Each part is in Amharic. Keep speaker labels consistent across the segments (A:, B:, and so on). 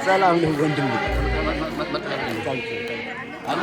A: ሰላም ነው ወንድም አለ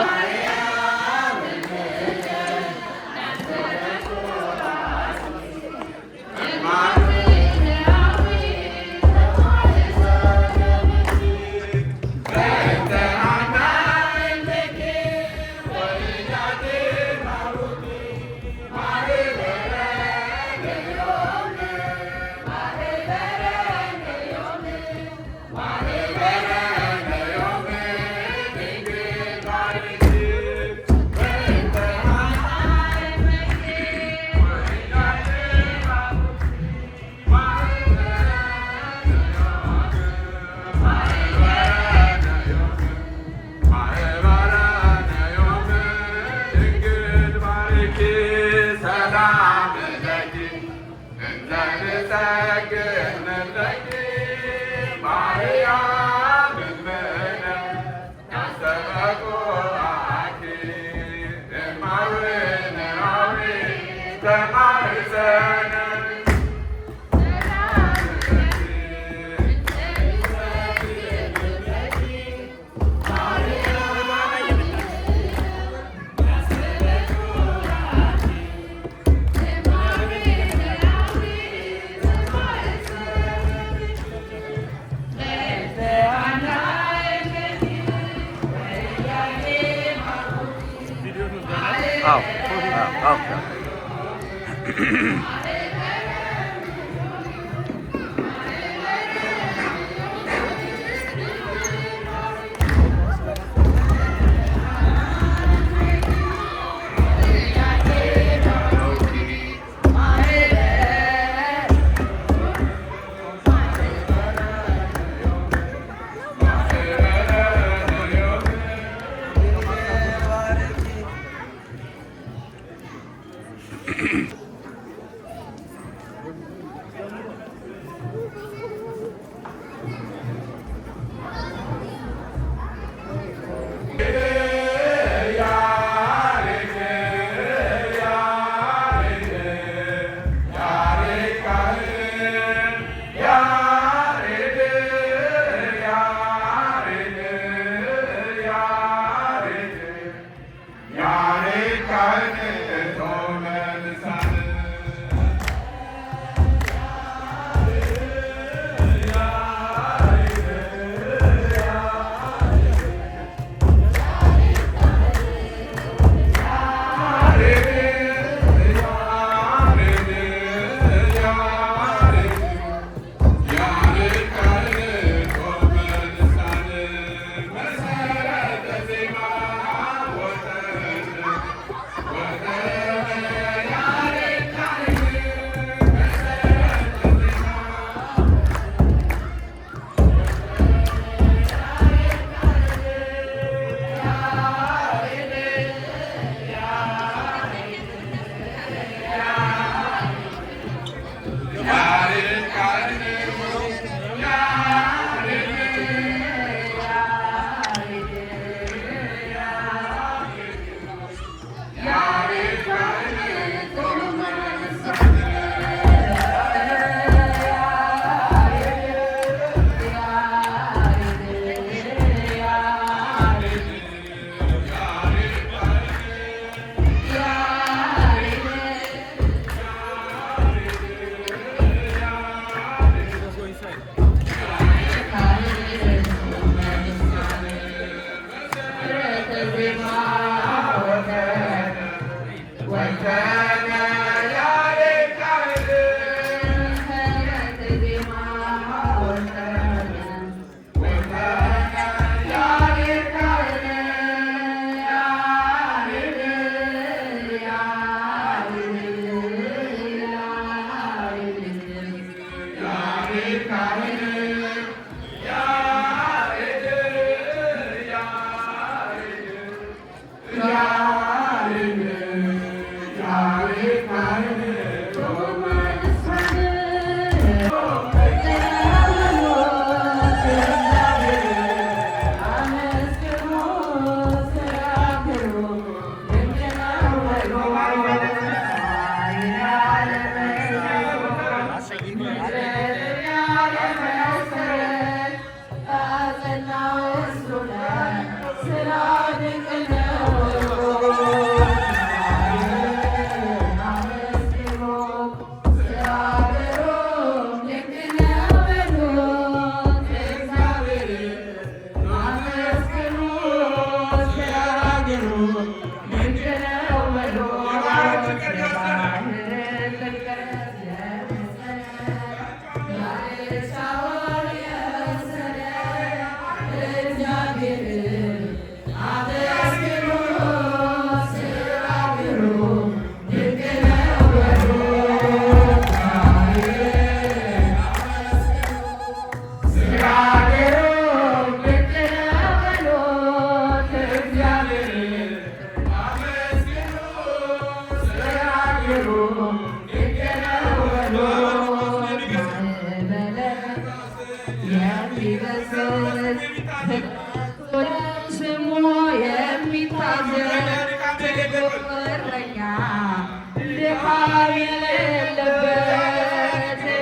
B: የሌለበት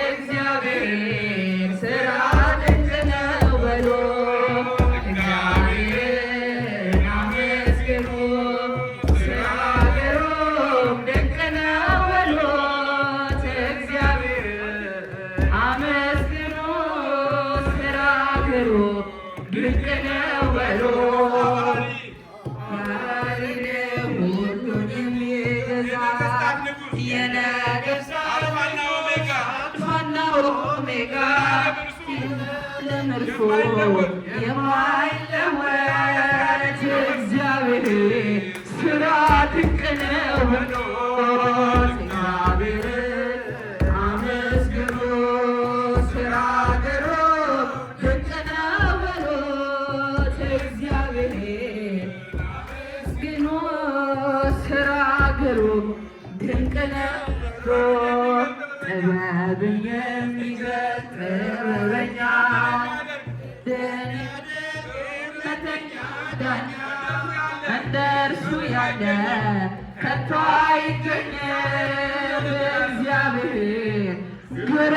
B: እግዚአብሔር ሥራ ድንቅ ነው በሉ። እግዚአብሔርን አመስግኑ ሥራ ግሩም ድንቅ ነው በሉት። እግዚአብሔርን አመስግኑ ሥራ ግሩም ድንቅ ነው በሉት። ሁሉን የሚገዛ የነገሥታት አልፋና ኦሜጋ ለመልኩ የማይለወጥ እግዚአብሔር ሥራ ድንቅ ነው በሉት። እግዚአብሔርን አመስግኑ ሥራ ግሩም ድንቅ ነው በሉት። እግዚአብሔርን አመስግኑ ሥራ ግሩም ድንቅ ነው። ጥበብን የሚገልጥ ጥበበኛ እውነተኛ ዳኛ እንደ እርሱ ያለ ከቶ አይገኝም። እግዚአብሔር ግሩም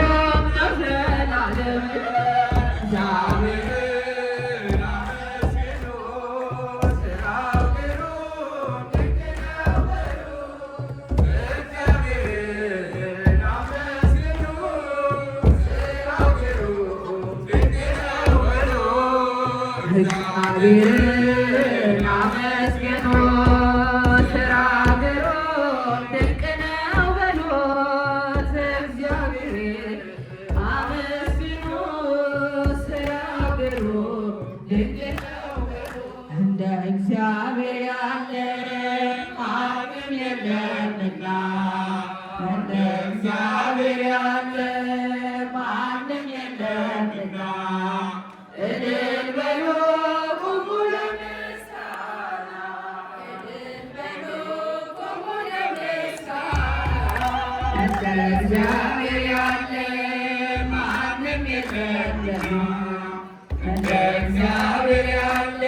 B: ነው ዘላለም። እግዚአብሔርን አመስግኑ ሥራው ግሩም ድንቅ ነው በሉ። እግዚአብሔርን አመስግኑ ሥራው ግሩም ድንቅ ነው በሉ። እግዚአብሔርን አመስግኑ ሥራ ግሩም ድንቅ ነው በሉት። እግዚአብሔርን አመስግኑ ሥራ ግሩም ድንቅ ነው በሉት። እንደ እግዚአብሔር ያለ ማንም የለምና እንደ እግዚአብሔር ያለ ማንም የለምና እልል በሉ ቁሙ ለምስጋና እልል በሉ ቁሙ ለምስጋና እንደ እግዚአብሔር ያለ ማንም የለምና እንደ እግዚአብሔር ያለ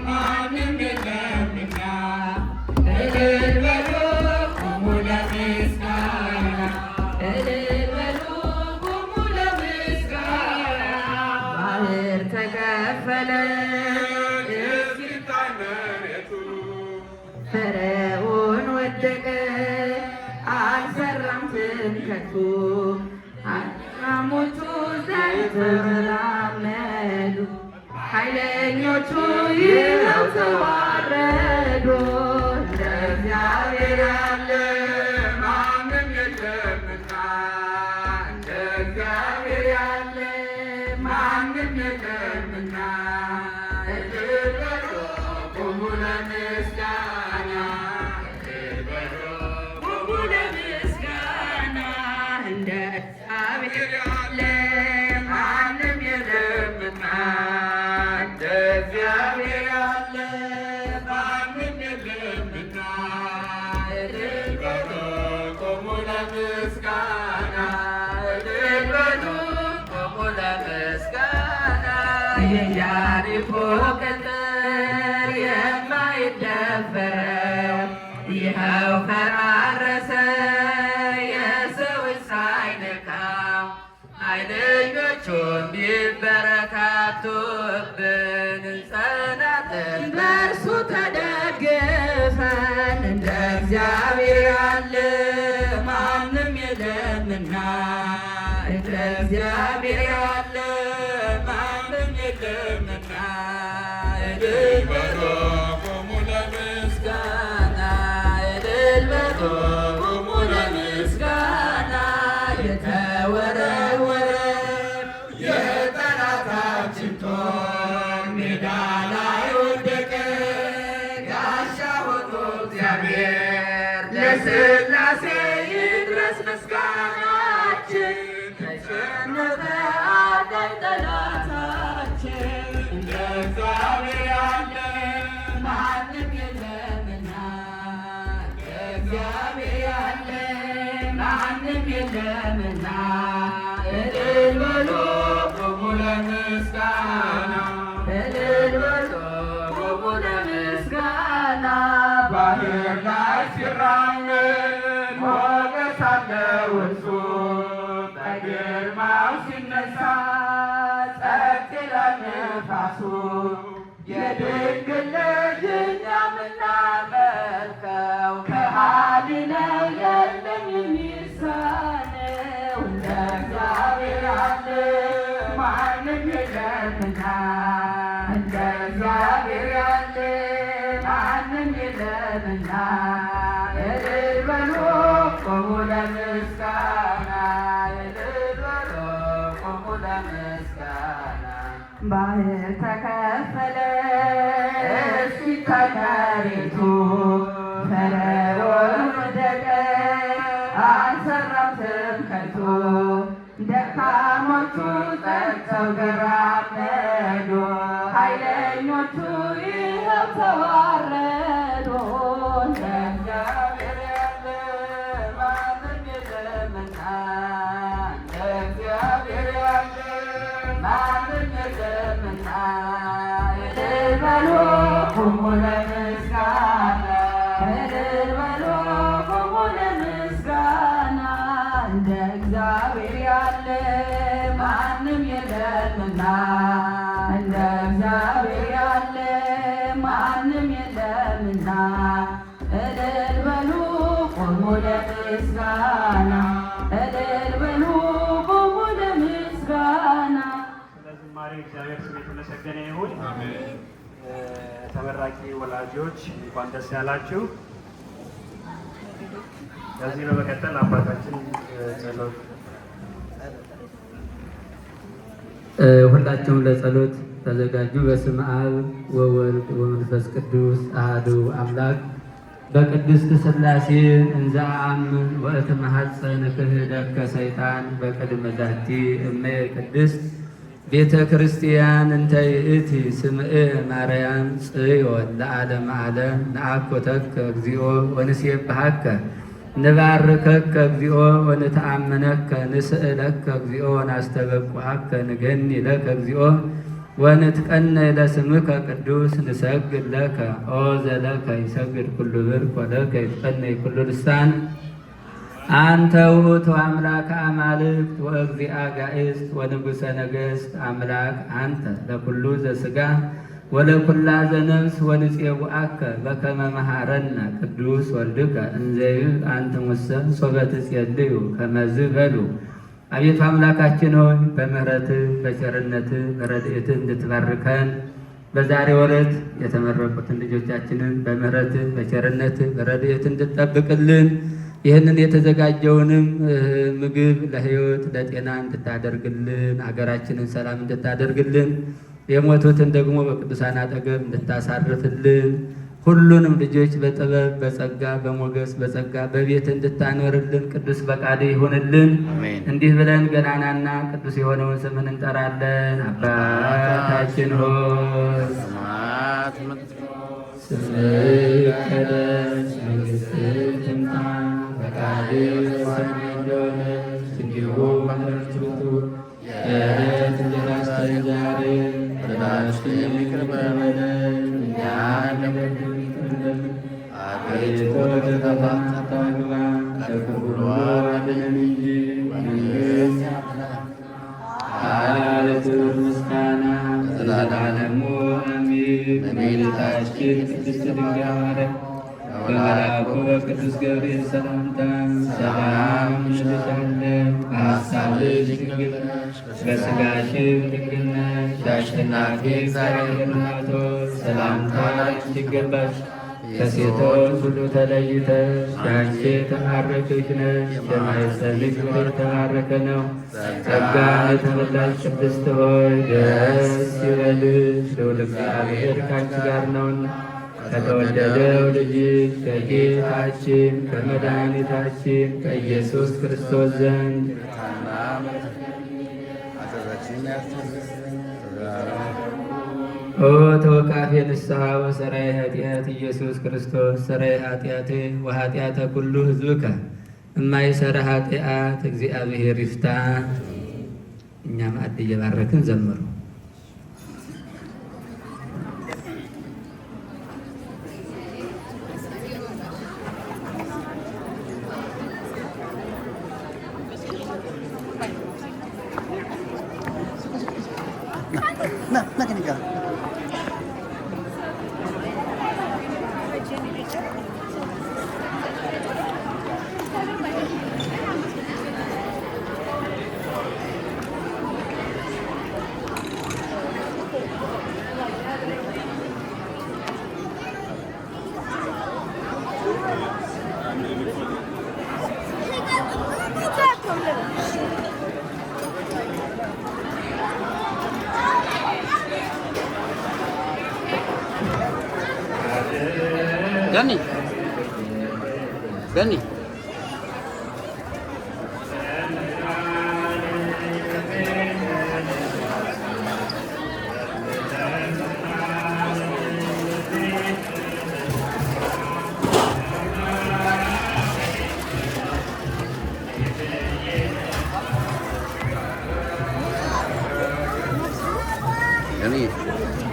B: ማንም የለምና እልል በሉ ቁሙ ለምስጋና እልል በሉ ቁሙ ለምስጋና ባህር ተከፈለ እስኪታይ መሬቱ ፈርዖን ወደቀ አልሰራም ትምክህቱ አራሞቹ ዘንድ ተራመዱ ኃይለኞቹ ይኸው ተዋረዱ። እንደ እግዚአብሔር ያለ ማንም የለምና እንደ እግዚአብሔር ያለ ማንም የለምና እልል በሉ ቁሙ ለምስጋና እልል በሉ ቁሙ ለምስጋና እንደ እግዚአብሔር ያለ ማንም የለምና እንደ እግዚአብሔር ያለ ማንም የለምና እልል በሉ ቁሙ ለምስጋና እልል በሉ ቁሙ ለምስጋና የኢያሪኮ ቅጥር የማይደፈረው ይኸው ፈራረሰ የሰው ሳይነካው ኃይለኞቹም ቢበረታቱብን እንጸናለን በእርሱ ተደግፈን እንደ እግዚአብሔር ያለ ማንም የለምና እንደ እግዚአብሔር ያለ ማንም የለምና እልል በሉ ቁሙ ለምስጋና እልል በሉ ቁሙ ለምስጋና የተወረወረ የጠላታችን ጦር ሜዳ ላይ ወደቀ ጋሻ ሆኖ እግዚአብሔር ለሥላሴ ይድረስ ምስጋናችን ተሸነፈ አዳኝ ጠላታችን እንደ እግዚአብሔር ያለ ማንም የለምና እንደ እግዚአብሔር ያለ ማንም የለምና እልል በሉ ቁሙ ለምስጋና እልል በሉ ቁሙ ለምስጋና ባህር ላይ ሲራመድ ሞገድ የምናመልከው ከሃዲ ነው የለም የሚሳነው እንደ እግዚአብሔር ያለ ማንም የለምና እንደ እግዚአብሔር ያለ ማንም የለምና እልል በሉ ቆሙ ለምስጋና እልል በሉ ቆሙ ለምስጋና ባህር ተከፈለ እስኪታይ መሬቱ ፈርዖን ወደቀ አልሰራም ትምክህቱ ደካሞቹ ጸንተው ተራመዱ ኃይለኞቹ ይኸው ተዋረዱ እንደ እግዚአብሔር ያለ ማንም የለምና እንደ እግዚአብሔር ያለ ማንም የለምና እልል በሉ ቁሙ ለምስጋና እልል በሉ ቁሙ ለምስጋና እንደ እግዚአብሔር ያለ ማንም የለምና እንደ እግዚአብሔር ያለ ማንም የለምና እልል በሉ ቁሙ ለምስጋና እልል በሉ ቁሙ ለምስጋና።
C: ስለ ዝማሬ እግዚአብሔር ስም የተመሰገነ ይሁን። ተመራቂ ወላጆች እንኳን ደስ ያላችሁ። ከዚህ በመቀጠል አባታችን ጸሎት
D: ሁላችሁም ለጸሎት ተዘጋጁ። በስመ አብ ወወልድ ወመንፈስ ቅዱስ አሐዱ አምላክ በቅድስት ሥላሴ እንዘ አአምን ወእትመሐፀን ክህደከ ሰይጣን በቅድመ ዛቲ እመ ቅድስት ቤተ ክርስቲያን እንተ ይእቲ ስምዕ ማርያም ጽዮን ለዓለመ ዓለም ነአኮተከ እግዚኦ ወንሴብሐከ ንባርከከ እግዚኦ ወንተአምነከ ንስእለከ እግዚኦ ወናስተበቁዐከ ንገኒ ለከ እግዚኦ ወንትቀነይ ለስምከ ቅዱስ ንሰግድ ለከ ኦ ዘለከ ይሰግድ ኩሉ ብርክ ወለከ ይትቀነይ ኩሉ ልሳን አንተ ውእቱ አምላከ አማልክት ወእግዚአ ጋእስት ወንጉሠ ነገሥት አምላክ አንተ ለኩሉ ዘሥጋ ወለኩላ ዘነፍስ ወንፄውዐከ በከመ መሃረነ ቅዱስ ወልድከ እንዘ ይብል አንትሙሰ ሶበ ትጼልዩ ከመዝ በሉ። አቤቱ አምላካችን ሆይ በምሕረትህ በቸርነትህ በረድኤትህ እንድትባርከን በዛሬው ዕለት የተመረቁትን ልጆቻችንን በምሕረትህ በቸርነትህ በረድኤትህ እንድትጠብቅልን ይህንን የተዘጋጀውንም ምግብ ለሕይወት ለጤና እንድታደርግልን አገራችንን ሰላም እንድታደርግልን የሞቱትን ደግሞ በቅዱሳን አጠገብ እንድታሳርፍልን ሁሉንም ልጆች በጥበብ በጸጋ በሞገስ በጸጋ በቤት እንድታኖርልን ቅዱስ ፈቃድ ይሁንልን። እንዲህ ብለን ገናናና ቅዱስ የሆነውን ስምን እንጠራለን። አባታችን ሆይ ስምህ ይቀደስ፣ መንግሥትህ ትምጣ፣ ፈቃድህ በሰማይ እንደሆነች እንዲሁ በምድር ትሁን። የዕለት እንጀራችንን ዛሬ በደላችንን ይቅር በለን እኛም ለበደሉን ይቅር እንደምንል፣ አቤቱ ወደ ፈተና አታግባን ከክፉ አድነን እንጂ መንግሥት ያንተ ናት፣ ምስጋና ለዘላለሙ አሜን። እመቤታችን ቅድስት ድንግል ማርያም በመልአኩ በቅዱስ ገብርኤል ሰላምታ ሰላም እንልሻለን፣ በሐሳብሽ ድንግል ነሽ፣ በሥጋሽም ድንግል ነሽ። የአሸናፊ እግዚአብሔር እናት ሆይ ሰላምታ ላንቺ ይገባሽ። ከሴቶች ሁሉ ተለይተሽ አንቺ የተባረክሽ ነሽ፣ የማኅፀንሽ ፍሬ የተባረከ ነው። ጸጋን የተመላሽ ቅድስት ሆይ ደስ ይበልሽ፣ ልዑል እግዚአብሔር ከአንቺ ጋር ነውና ከተወደደው ልጅሽ ከጌታችን ከመድኃኒታችን ከኢየሱስ ክርስቶስ ዘንድ ኦ ተወቃፌ ንስሐ ወሰራይ ኃጢአት ኢየሱስ ክርስቶስ ሰራይ ኃጢአቴ ወኃጢአተ ኩሉ ሕዝብከ እማይሰራ ኃጢአት እግዚአብሔር ይፍታ። እኛ ማዕድ እየባረክን ዘምሩ።
A: Gani. Gani. Gani.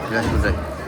A: Sudah selesai.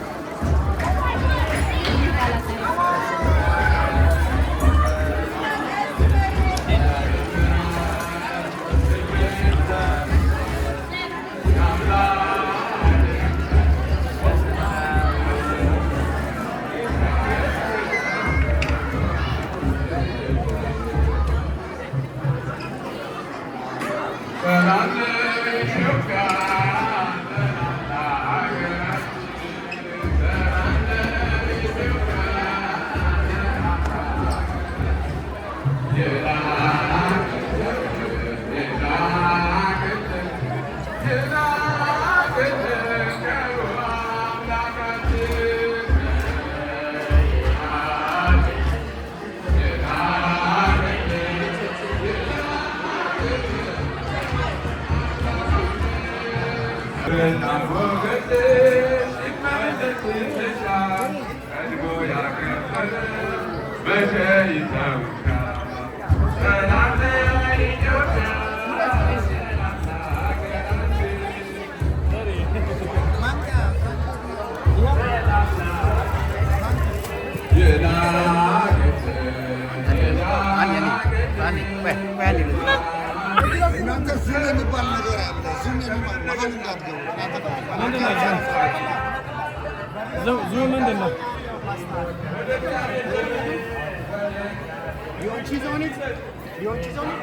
E: You want cheese on it? You want cheese on it?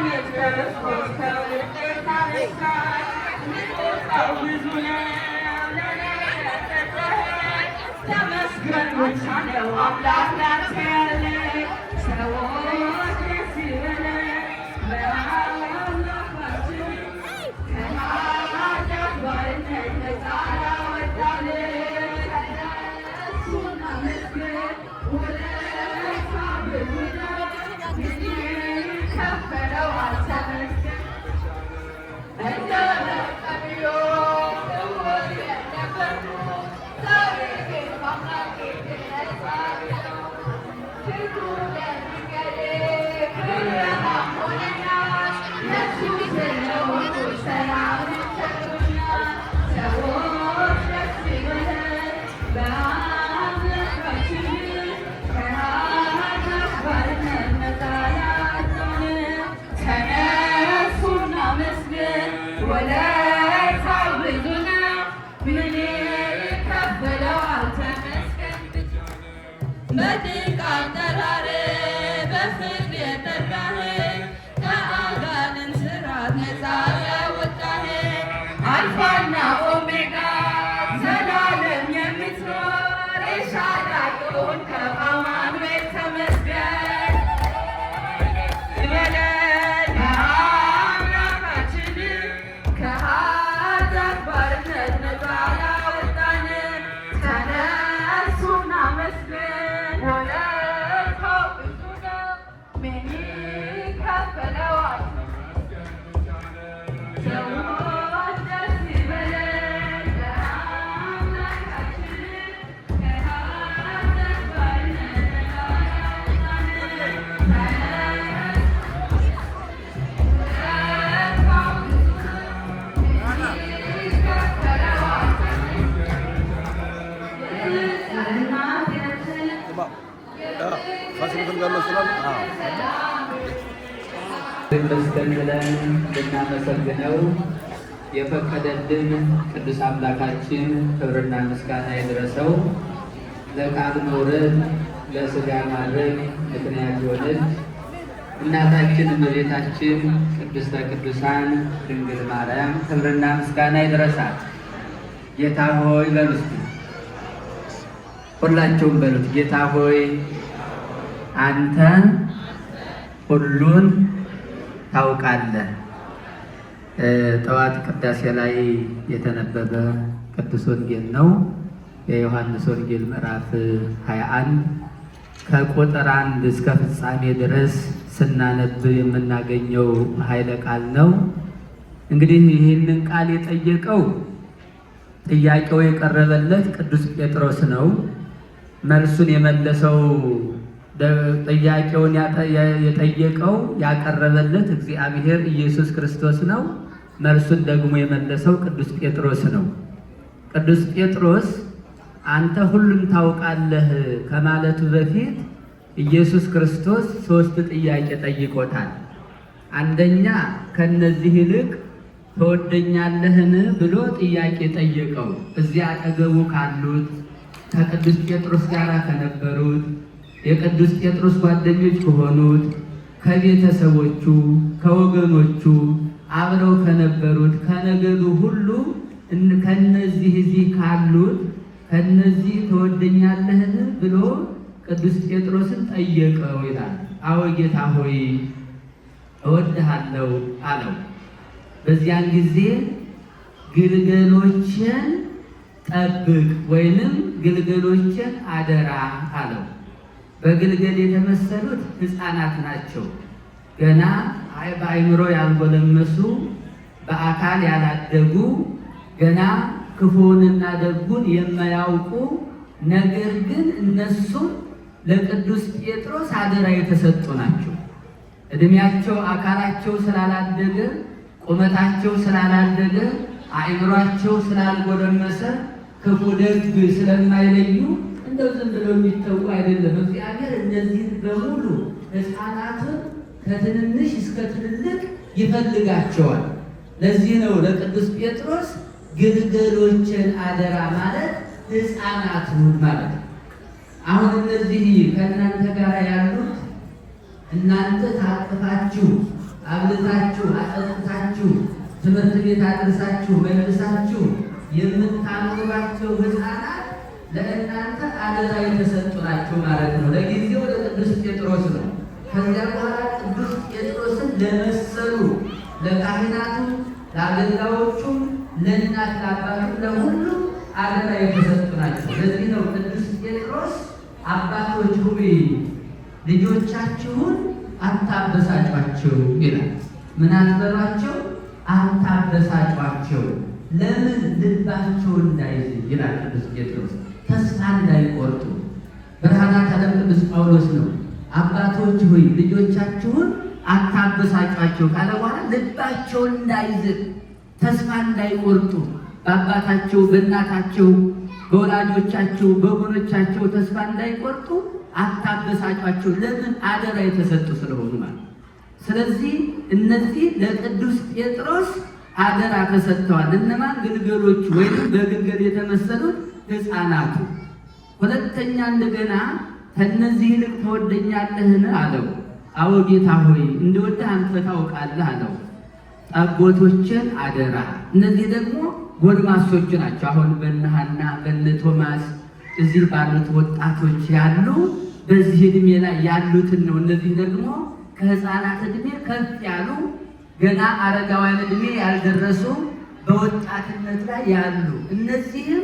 B: መድኃኒት ክርስቶስ ከውድቀት አነሳን። ንጽሕናው ብዙ ነው ተመስገን ብቻ ነው አምላክ ላንተ ያለኝ። ሰዎች ደስ ይበለን በአምላካችን ከኃጢአት ባርነት ነፃ ላወጣልን። እሱን አመስግን ውለታ ብዙ ነው ይከፈለዋል ተመስገን። እንደ መርቀብዮ እውር የነበርኩ ዛሬ ግን በአምላኬ ተነሳለሁ። ፍቅሩ ለመንገዴ ብርሃን ሆነኛል። ለእሱ ስለሆንኩ ሰላምን ሰጥቶኛል። ሰዎች ደስ ይበለን በአምላካችን ከኃጢአት ባርነት ነፃ ያወጣንን። ተነሱና መስገን ውለታው ብዙ ነው ምን ይከፈለዋል ተመስገን። በድንቅ አጠራር በፍቅር የጠራኸኝ ከአጋንንት ሥርዓት ነፃ ያወጣኸኝ አልፋና ኦሜጋ ዘላለም የምትኖር ኤልሻዳይ የሆንከው አማኑኤል ተመስገን። ይበለን በአምላካችን ከኃጢአት ባርነት ነፃ ያወጣንን። ተነሱና መስገን ውለታው ብዙ ነው ምን ይከፈለዋል ሰዎች ደስ ይበለን በአምላካችን ከኃጢአት ባርነት ነፃ ያወጣንን። ውለታው ብዙ ነው ምን ይከፈለዋል
D: ይመስገን ብለን ልናመሰግነው የፈቀደልን ቅዱስ አምላካችን ክብርና ምስጋና ይድረሰው። ለቃል መውረድ ለሥጋ ማድረግ ምክንያት የሆነች እናታችን እመቤታችን ቅድስተ ቅዱሳን ድንግል ማርያም ክብርና ምስጋና ይድረሳት። ጌታ ሆይ በሉት፣ ሁላቸውም በሉት፣ ጌታ ሆይ አንተ ሁሉን ታውቃለህ። ጠዋት ቅዳሴ ላይ የተነበበ ቅዱስ ወንጌል ነው። የዮሐንስ ወንጌል ምዕራፍ 21 ከቁጥር 1 እስከ ፍጻሜ ድረስ ስናነብ የምናገኘው ኃይለ ቃል ነው። እንግዲህ ይህንን ቃል የጠየቀው ጥያቄው የቀረበለት ቅዱስ ጴጥሮስ ነው። መልሱን የመለሰው ጥያቄውን የጠየቀው ያቀረበለት እግዚአብሔር ኢየሱስ ክርስቶስ ነው። መልሱን ደግሞ የመለሰው ቅዱስ ጴጥሮስ ነው። ቅዱስ ጴጥሮስ አንተ ሁሉን ታውቃለህ ከማለቱ በፊት ኢየሱስ ክርስቶስ 3 ጥያቄ ጠይቆታል። አንደኛ ከነዚህ ይልቅ ትወደኛለህን ብሎ ጥያቄ ጠየቀው። እዚያ አጠገቡ ካሉት ከቅዱስ ጴጥሮስ ጋር ከነበሩት የቅዱስ ጴጥሮስ ጓደኞች ከሆኑት ከቤተሰቦቹ፣ ከወገኖቹ አብረው ከነበሩት ከነገዱ ሁሉ ከነዚህ እዚህ ካሉት ከነዚህ ትወደኛለህን ብሎ ቅዱስ ጴጥሮስን ጠየቀው ይላል። አዎ ጌታ ሆይ እወድሃለሁ አለው። በዚያን ጊዜ ግልገሎችን ጠብቅ ወይንም ግልገሎችን አደራ አለው። በግልገል የተመሰሉት ሕፃናት ናቸው። ገና በአእምሮ ያልጎለመሱ፣ በአካል ያላደጉ፣ ገና ክፉውንና ደጉን የማያውቁ ነገር ግን እነሱም ለቅዱስ ጴጥሮስ አደራ የተሰጡ ናቸው። እድሜያቸው አካላቸው ስላላደገ፣ ቁመታቸው ስላላደገ፣ አእምሯቸው ስላልጎለመሰ ክፉ ደግ ስለማይለዩ እንደው ዝም ብለው የሚተዉ አይደለም። እግዚአብሔር እነዚህን በሙሉ ሕፃናትን ከትንንሽ እስከ ትልልቅ ይፈልጋቸዋል። ለዚህ ነው ለቅዱስ ጴጥሮስ ግልገሎችን አደራ ማለት ሕፃናቱን ማለት ነው። አሁን እነዚህ ከእናንተ ጋር ያሉት እናንተ ታቅፋችሁ አብልታችሁ አጠጥታችሁ ትምህርት ቤት አድርሳችሁ መልሳችሁ የምታኖሯቸው ሕፃናት ለእናንተ አደራ የተሰጡ ናቸው ማለት ነው። ለጊዜው ለቅዱስ ጴጥሮስ ነው። ከዚያ በኋላ ቅዱስ ጴጥሮስን ለመሰሉ ለካህናቱ፣ ለአገልጋዮቹም፣ ለእናት ለአባቱ፣ ለሁሉ አደራ የተሰጡ ናቸው። ለዚህ ነው ቅዱስ ጴጥሮስ አባቶች ሆይ ልጆቻችሁን አታበሳጯቸው ይላል። ምን አትበሏቸው? አታበሳጯቸው። ለምን? ልባቸው እንዳይዝ ይላል ቅዱስ ጴጥሮስ። ተስፋ እንዳይቆርጡ። ብርሃናት ዓለም ቅዱስ ጳውሎስ ነው አባቶች ሆይ ልጆቻችሁን አታበሳጯቸው ካለ በኋላ ልባቸው እንዳይዝግ፣ ተስፋ እንዳይቆርጡ፣ በአባታቸው በእናታቸው በወላጆቻቸው በወገኖቻቸው ተስፋ እንዳይቆርጡ አታበሳጯቸው። ለምን? አደራ የተሰጡ ስለሆኑ ማለት። ስለዚህ እነዚህ ለቅዱስ ጴጥሮስ አደራ ተሰጥተዋል። እነማን? ግልገሎቹ ወይም በግልገል የተመሰሉት ሕፃናቱ። ሁለተኛ እንደገና ከእነዚህ ይልቅ ትወደኛለህን አለው። አዎ ጌታ ሆይ እንደወደህ አንተ ታውቃለህ አለው። ጠቦቶችን አደራ። እነዚህ ደግሞ ጎልማሶች ናቸው። አሁን በእነ ሐና በእነ ቶማስ እዚህ ባሉት ወጣቶች ያሉ በዚህ ዕድሜ ላይ ያሉትን ነው። እነዚህ ደግሞ ከሕፃናት ዕድሜ ከፍ ያሉ ገና አረጋውያን ዕድሜ ያልደረሱ በወጣትነት ላይ ያሉ፣ እነዚህም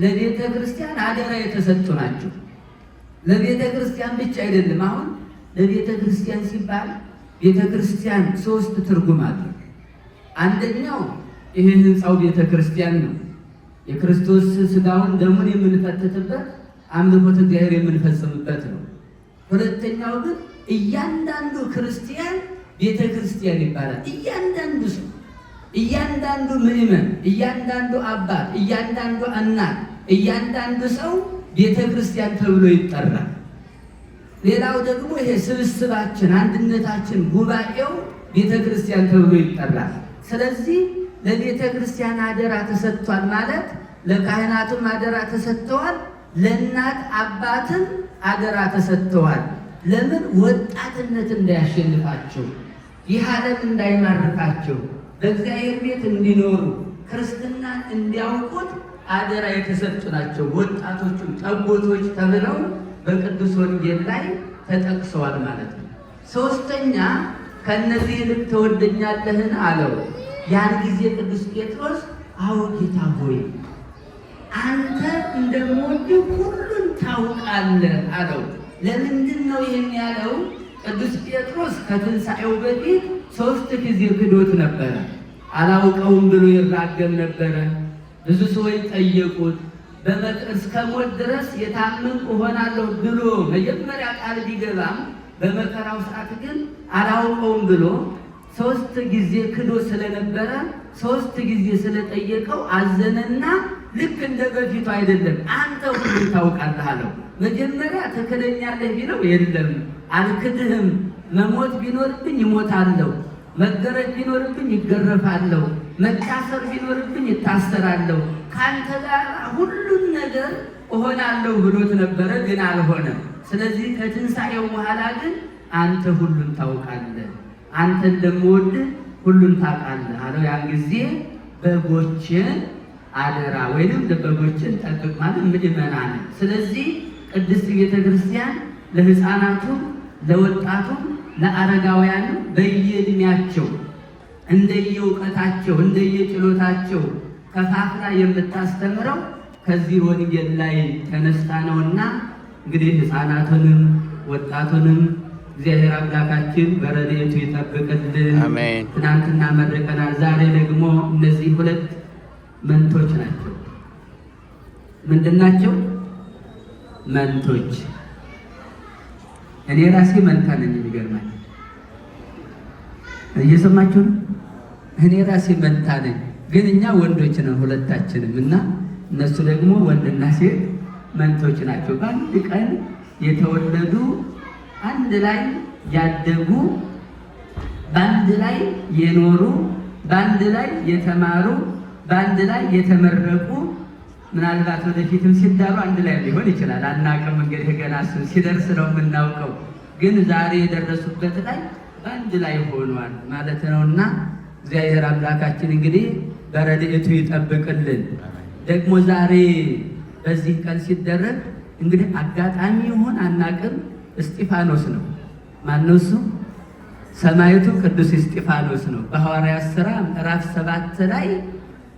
D: ለቤተ ክርስቲያን አደራ የተሰጡ ናቸው። ለቤተ ክርስቲያን ብቻ አይደለም። አሁን ለቤተ ክርስቲያን ሲባል ቤተ ክርስቲያን ሶስት ትርጉም አለው። አንደኛው ይሄ ህንፃው ቤተ ክርስቲያን ነው። የክርስቶስ ስጋውን ደሙን የምንፈትትበት አምልኮተ እግዚአብሔር የምንፈጽምበት ነው። ሁለተኛው ግን እያንዳንዱ ክርስቲያን ቤተ ክርስቲያን ይባላል። እያንዳንዱ ሰው፣ እያንዳንዱ ምእመን፣ እያንዳንዱ አባት፣ እያንዳንዱ እናት፣ እያንዳንዱ ሰው ቤተ ክርስቲያን ተብሎ ይጠራል። ሌላው ደግሞ ይሄ ስብስባችን፣ አንድነታችን፣ ጉባኤው ቤተ ክርስቲያን ተብሎ ይጠራል። ስለዚህ ለቤተ ክርስቲያን አደራ ተሰጥቷል ማለት ለካህናቱም አደራ ተሰጥተዋል፣ ለእናት አባትም አደራ ተሰጥተዋል። ለምን? ወጣትነት እንዳያሸንፋቸው፣ ይህ ዓለም እንዳይማርካቸው፣ በእግዚአብሔር ቤት እንዲኖሩ፣ ክርስትናን እንዲያውቁት አደራ የተሰጡ ናቸው። ወጣቶቹም ጠቦቶች ተብለው በቅዱስ ወንጌል ላይ ተጠቅሰዋል ማለት ነው። ሶስተኛ ከእነዚህ ይልቅ ትወደኛለህን አለው። ያን ጊዜ ቅዱስ ጴጥሮስ አዎ ጌታ ሆይ አንተ እንደምወድህ ሁሉን ታውቃለህ አለው። ለምንድን ነው ይህን ያለው? ቅዱስ ጴጥሮስ ከትንሣኤው በፊት 3 ጊዜ ክዶት ነበረ። አላውቀውም ብሎ ይራገም ነበረ። ብዙ ሰዎች ጠየቁት። እስከ ሞት ድረስ የታመንኩ እሆናለሁ ብሎ መጀመሪያ ቃል ቢገባም በመከራው ሰዓት ግን አላውቀውም ብሎ 3 ጊዜ ክዶ ስለነበረ 3 ጊዜ ስለጠየቀው አዘነና ልክ እንደ በፊቱ አይደለም፣ አንተ ሁሉን ታውቃለህ አለው። መጀመሪያ ትክደኛለህ ቢለው የለም አልክድህም፣ መሞት ቢኖርብኝ ይሞታለሁ፣ መገረፍ ቢኖርብኝ ይገረፋለሁ፣ መታሰር ቢኖርብኝ ይታሰራለሁ፣ ከአንተ ጋር ሁሉን ነገር እሆናለሁ ብሎት ነበረ፣ ግን አልሆነም። ስለዚህ ከትንሣኤው በኋላ ግን አንተ ሁሉን ታውቃለህ፣ አንተ እንደምወድህ ሁሉን ታውቃለህ አለው። ያን ጊዜ በጎችን አደራ ወይንም በጎችን ጠብቅ ማለት ምእመናን። ስለዚህ ቅድስት ቤተ ክርስቲያን ለሕፃናቱም ለወጣቱም ለአረጋውያኑ በየእድሜያቸው እንደየእውቀታቸው እንደየችሎታቸው ከፋፍላ የምታስተምረው ከዚህ ወንጌል ላይ ተነስታ ነውና እንግዲህ ሕፃናቱንም ወጣቱንም እግዚአብሔር አምላካችን በረድኤቱ ይጠብቅልን።
A: አሜን።
D: ትናንትና መርቀናል። ዛሬ ደግሞ እነዚህ 2 መንቶች ናቸው። ምንድን ናቸው? መንቶች። እኔ ራሴ መንታ ነኝ። የሚገርማችሁ እየሰማችሁ ነው። እኔ ራሴ መንታ ነኝ፣ ግን እኛ ወንዶች ነን ሁለታችንም እና እነሱ ደግሞ ወንድና ሴት መንቶች ናቸው። በአንድ ቀን የተወለዱ፣ አንድ ላይ ያደጉ፣ በአንድ ላይ የኖሩ፣ በአንድ ላይ የተማሩ፣ በአንድ ላይ የተመረቁ፣ ምናልባት ወደፊትም ሲዳሩ አንድ ላይ ሊሆን ይችላል። አናውቅም። እንግዲህ ገና እሱ ሲደርስ ነው የምናውቀው። ግን ዛሬ የደረሱበት ላይ በአንድ ላይ ሆኗል ማለት ነውና እግዚአብሔር አምላካችን እንግዲህ በረድኤቱ ይጠብቅልን። ደግሞ ዛሬ በዚህ ቀን ሲደረግ እንግዲህ አጋጣሚ ይሆን አናቅም፣ እስጢፋኖስ ነው። ማነው እሱ? ሰማዕቱ ቅዱስ እስጢፋኖስ ነው። በሐዋርያት ሥራ ምዕራፍ 7 ላይ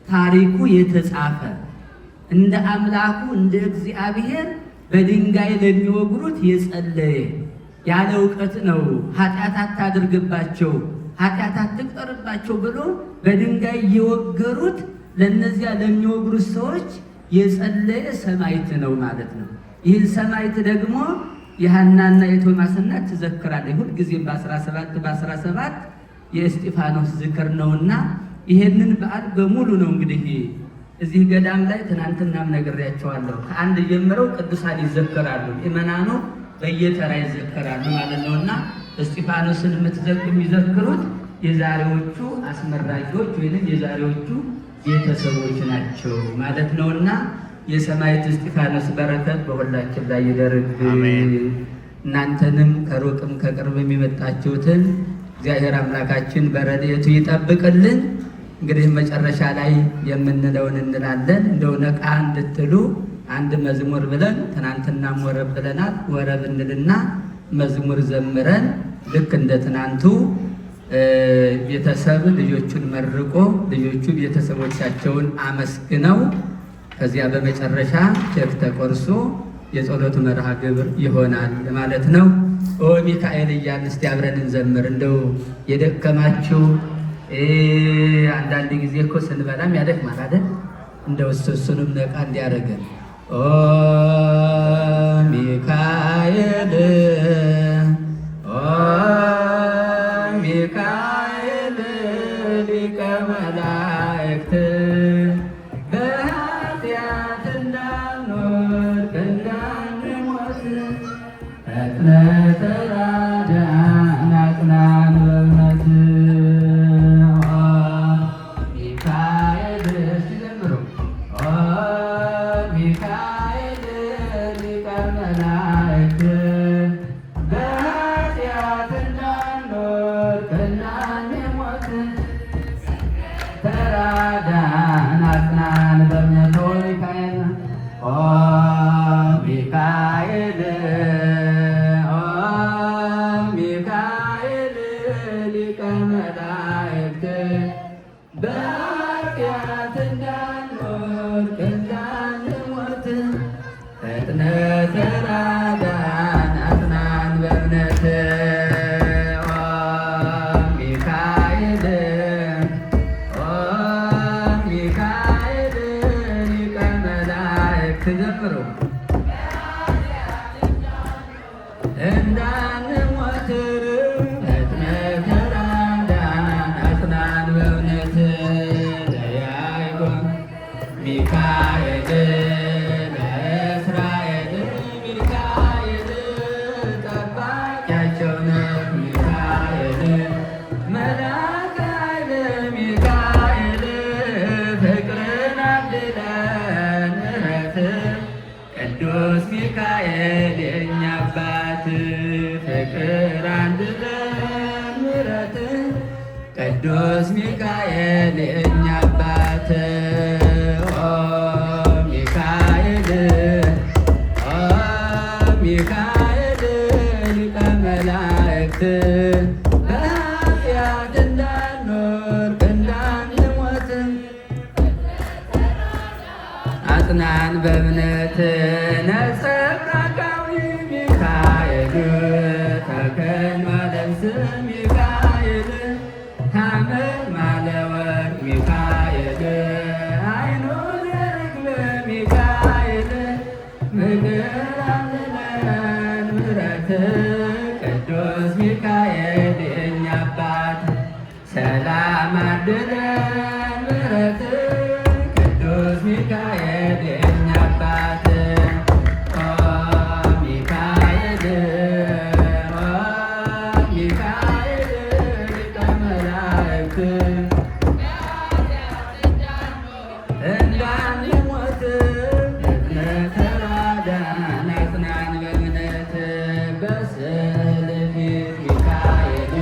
D: ታሪኩ የተጻፈ እንደ አምላኩ እንደ እግዚአብሔር በድንጋይ ለሚወግሩት የጸለየ ያለ እውቀት ነው። ኃጢአት አታድርግባቸው፣ ኃጢአት አትቅጠርባቸው ብሎ በድንጋይ እየወገሩት ለነዚያ ለሚወግሩት ሰዎች የጸለየ ሰማዕት ነው ማለት ነው። ይህን ሰማዕት ደግሞ የሐናና የቶማስ እናት ትዘክራለች። ሁልጊዜም በ17 የእስጢፋኖስ ዝክር ነውና ይሄንን በዓል በሙሉ ነው እንግዲህ እዚህ ገዳም ላይ ትናንትናም ነግሬያቸዋለሁ። ከአንድ ጀምረው ቅዱሳን ይዘከራሉ፣ ምእመናኑ በየተራ ይዘከራሉ ማለት ነውና እስጢፋኖስን የሚዘክሩት የዛሬዎቹ አስመራቂዎች ወይንም የዛሬዎቹ ቤተሰቦች ናቸው ማለት ነውና የሰማዕት እስጢፋኖስ በረከት በሁላችን ላይ ይደርግ። እናንተንም ከሩቅም ከቅርብም የመጣችሁትን እግዚአብሔር አምላካችን በረድኤቱ ይጠብቅልን። እንግዲህ መጨረሻ ላይ የምንለውን እንላለን። እንደው ነቃ እንድትሉ አንድ መዝሙር ብለን ትናንትናም ወረብ ብለናል። ወረብ እንልና መዝሙር ዘምረን ልክ እንደ ትናንቱ ቤተሰብ ልጆቹን መርቆ ልጆቹ ቤተሰቦቻቸውን አመስግነው ከዚያ በመጨረሻ ኬክ ተቆርሶ የጸሎት መርሃ ግብር ይሆናል ማለት ነው። ኦ ሚካኤል እያልን እስቲ አብረን እንዘምር። እንደው የደከማችሁ አንዳንድ ጊዜ እኮ ስንበላም ያደክማል አይደል? እንደው እሱንም ነቃ እንዲያደርገን ኦ ሚካኤል ሚካኤል ሊቀ መላእክት በኃጢአት እንዳንወድቅ እንዳንሞት ፈጥነህ ተራዳን አጽናን በእምነት ሚካኤል ሲዘምሩ ሚካኤል ሊቀ መላእክት ተራዳን አጽናን በእምነት ሚካኤል ሚካኤል ሊቀ መላእክት በኃጢአት እንዳንወድቅ እንዳንሞት ፈጥነህ ተራዳን አጽናን በእምነት ተዘምሩ እንዳንሞት ፈጥነህ ተራዳን አጽናን በእውነት ለያዕቆብ ሚካኤል ለእስራኤል ሚካኤል ጠባቂያቸው ነህ ሚካኤል መልአከ ኃይል ሚካኤል ፍቅርን አድለን ቅዱስ ሚካኤል የእኛ አባት ፍቅር አንድለን ምሕረት ቅዱስ ሚካኤል የእኛ አባት ሚካኤል ሚካኤል ሊቀ መላእክት በኃጢአት እንዳንወድቅ እንዳንሞት አጽናን በእምነት ነጸብራቃዊ ሚካኤል ተከን ማለብስ ሚካኤል ታመን ማለወርቅ ሚካኤል አይኑ የርግብ ሚካኤል ምግር አምለን ምሕረት ቅዱስ ሚካኤል የእኛ አባት ሰላም አድለን ምሕረት ቅዱስ ሚካኤል የእኛ አባት ሚካኤል ሚካኤል ሊቀ መላእክት እንዳንሞት ፈጥነህ ተራዳን አጽናን በእምነት በስዕል ፊት ሚካኤል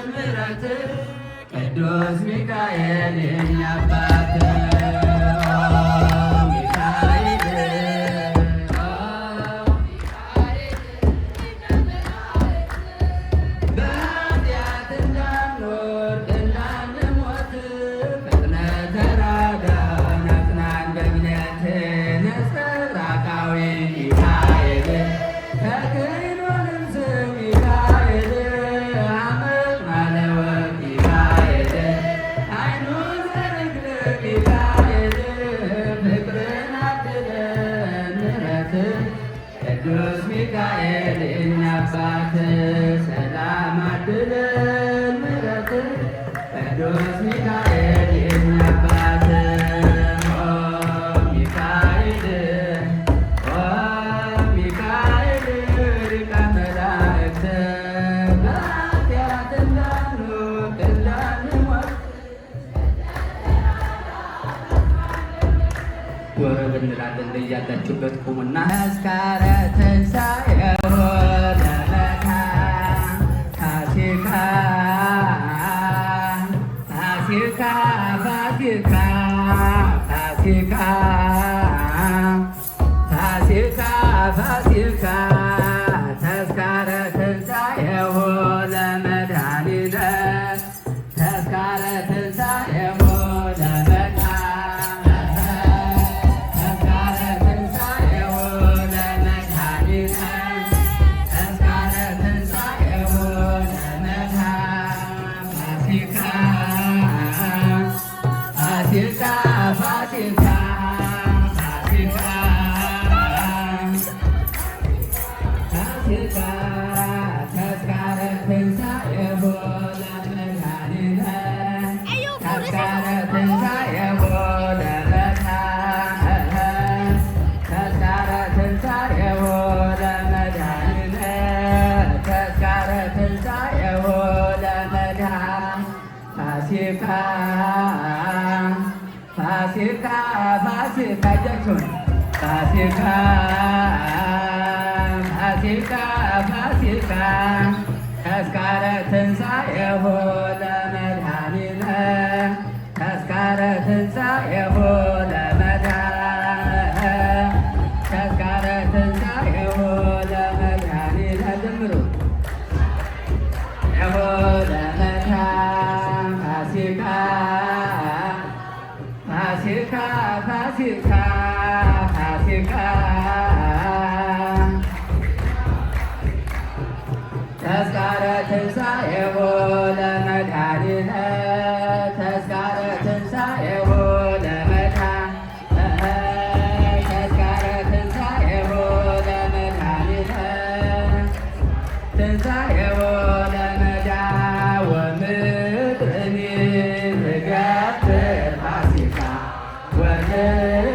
D: ምሕረት ቅዱስ ሚካኤል የኛ አባት ቅዱስ ሚካኤል የኛ አባት ሰላም አድለን ምሕረት ቅዱስ ሚካኤል የኛ አባት ሚካኤል ሚካኤል ሊቀ መላእክት በኃጢአት እንዳንወድቅ እንዳንሞት ወረብ እንላለን። ያላችሁበት ቁሙና ተስካረ ትንሣኤው ለመድኃኒነ ፋሲካ ፋሲካ ፋሲካ ፋሲካ ፋሲካ ፋሲካ ተስካረ ትንሣኤው ለመድኃኒነ ተስካረ ትንሣኤው ፋሲካ ፋሲካ እጃችሁን ፋሲካ ፋሲካ ፋሲካ ተስካረ ትንሣኤሁ ለመድኃኒነ ተስካረ ትንሣኤሁ ለመድኃኒነ ተስካረ ትንሣኤሁ ለመድኃኒነ ጀምሩ ለመድኃኒነ ፋሲካ ፋሲካ ፋሲካ ፋሲካ ተስካረ ትንሣኤሁ ለመድኃኒነ ተስካረ ትንሣኤሁ ለመድኃኒነ ተስካረ ትንሣኤሁ ለመድኃኒነ ትንሣኤሁ ለመድኃኒነ ወምድርኒ ትገብር ፋሲካ ወምድር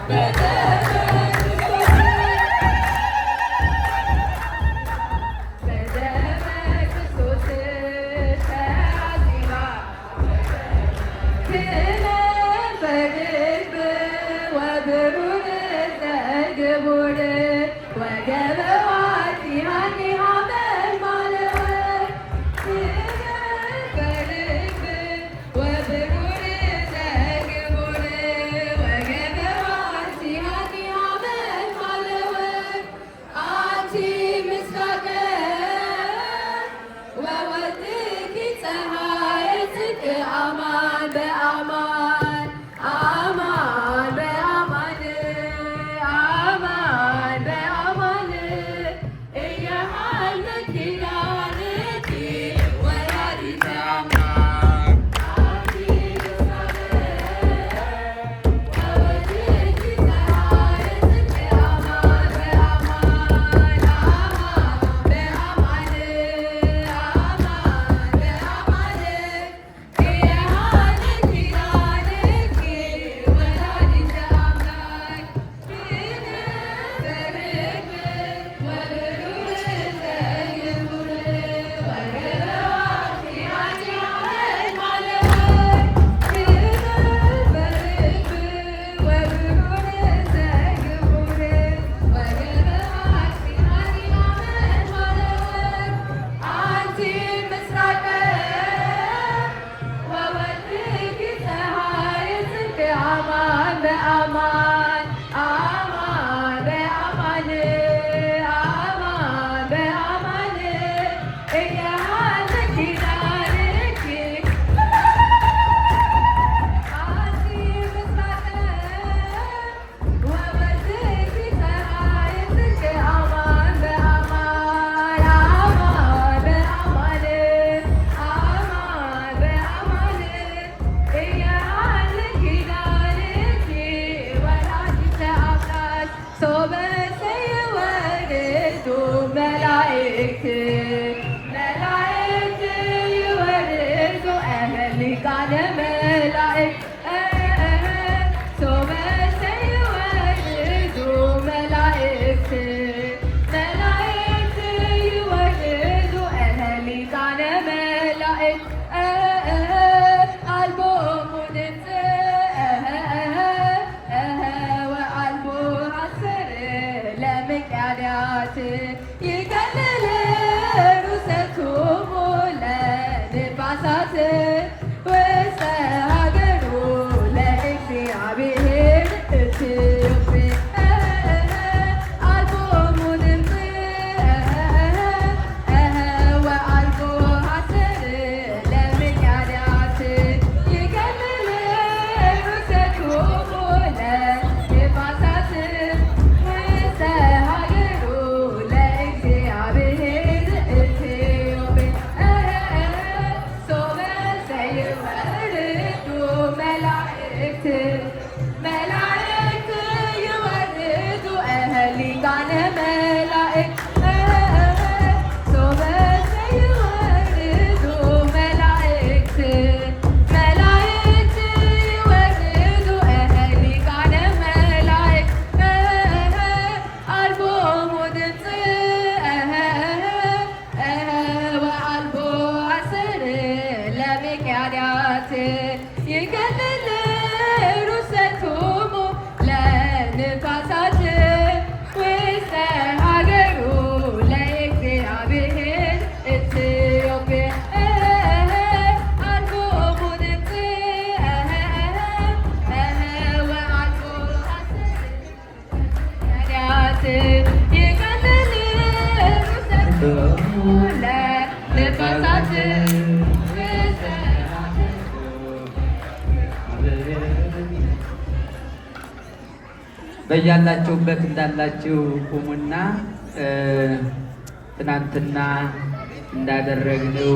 B: Better መላእክት መላእክት ይወርዱ ሊቃነ መላእክት ሶበሰ ይወርዱ መላእክት መላእክት ይወርዱ ሊቃነ መላእክት አልቦሙ ድምፅ ወአልቦ ሐሰር ለምቅያዳት ይከልል ርሰቶሙ ለንፋሳት ውስተ ሀገሩ ለእግዚአብሔር ኢትዮጵያ አልቦሙ ድምፅ ወአልቦ ሐሰር ለምቅያዳት ይከልል ርሰቶሙ ለንፋሳት ውስተ ሀገሩ ለእግዚአብሔር ኢትዮጵያ ሶበሰ ይወርዱ መላእክት መላእክት ይወርዱ ሊቃነ መላእክት ሶበሰ ይወርዱ መላእክት መላእክት ይወርዱ ሊቃነ መላእክት አልቦሙ ድምፅ ወአልቦ ሐሰር ለምቅያዳት ይከልል ርሰቶሙ ለንፋሳት ውስተ ሀገሩ ለእግዚአብሔር ኢትዮጵያ አልቦሙ ድምፅ ወአልቦ ሐሰር ለምቅያዳት ይከልል ርሰቶሙ ለንፋሳት ውስተ
D: በያላችሁበት እንዳላችሁ ቁሙና ትናንትና እንዳደረግነው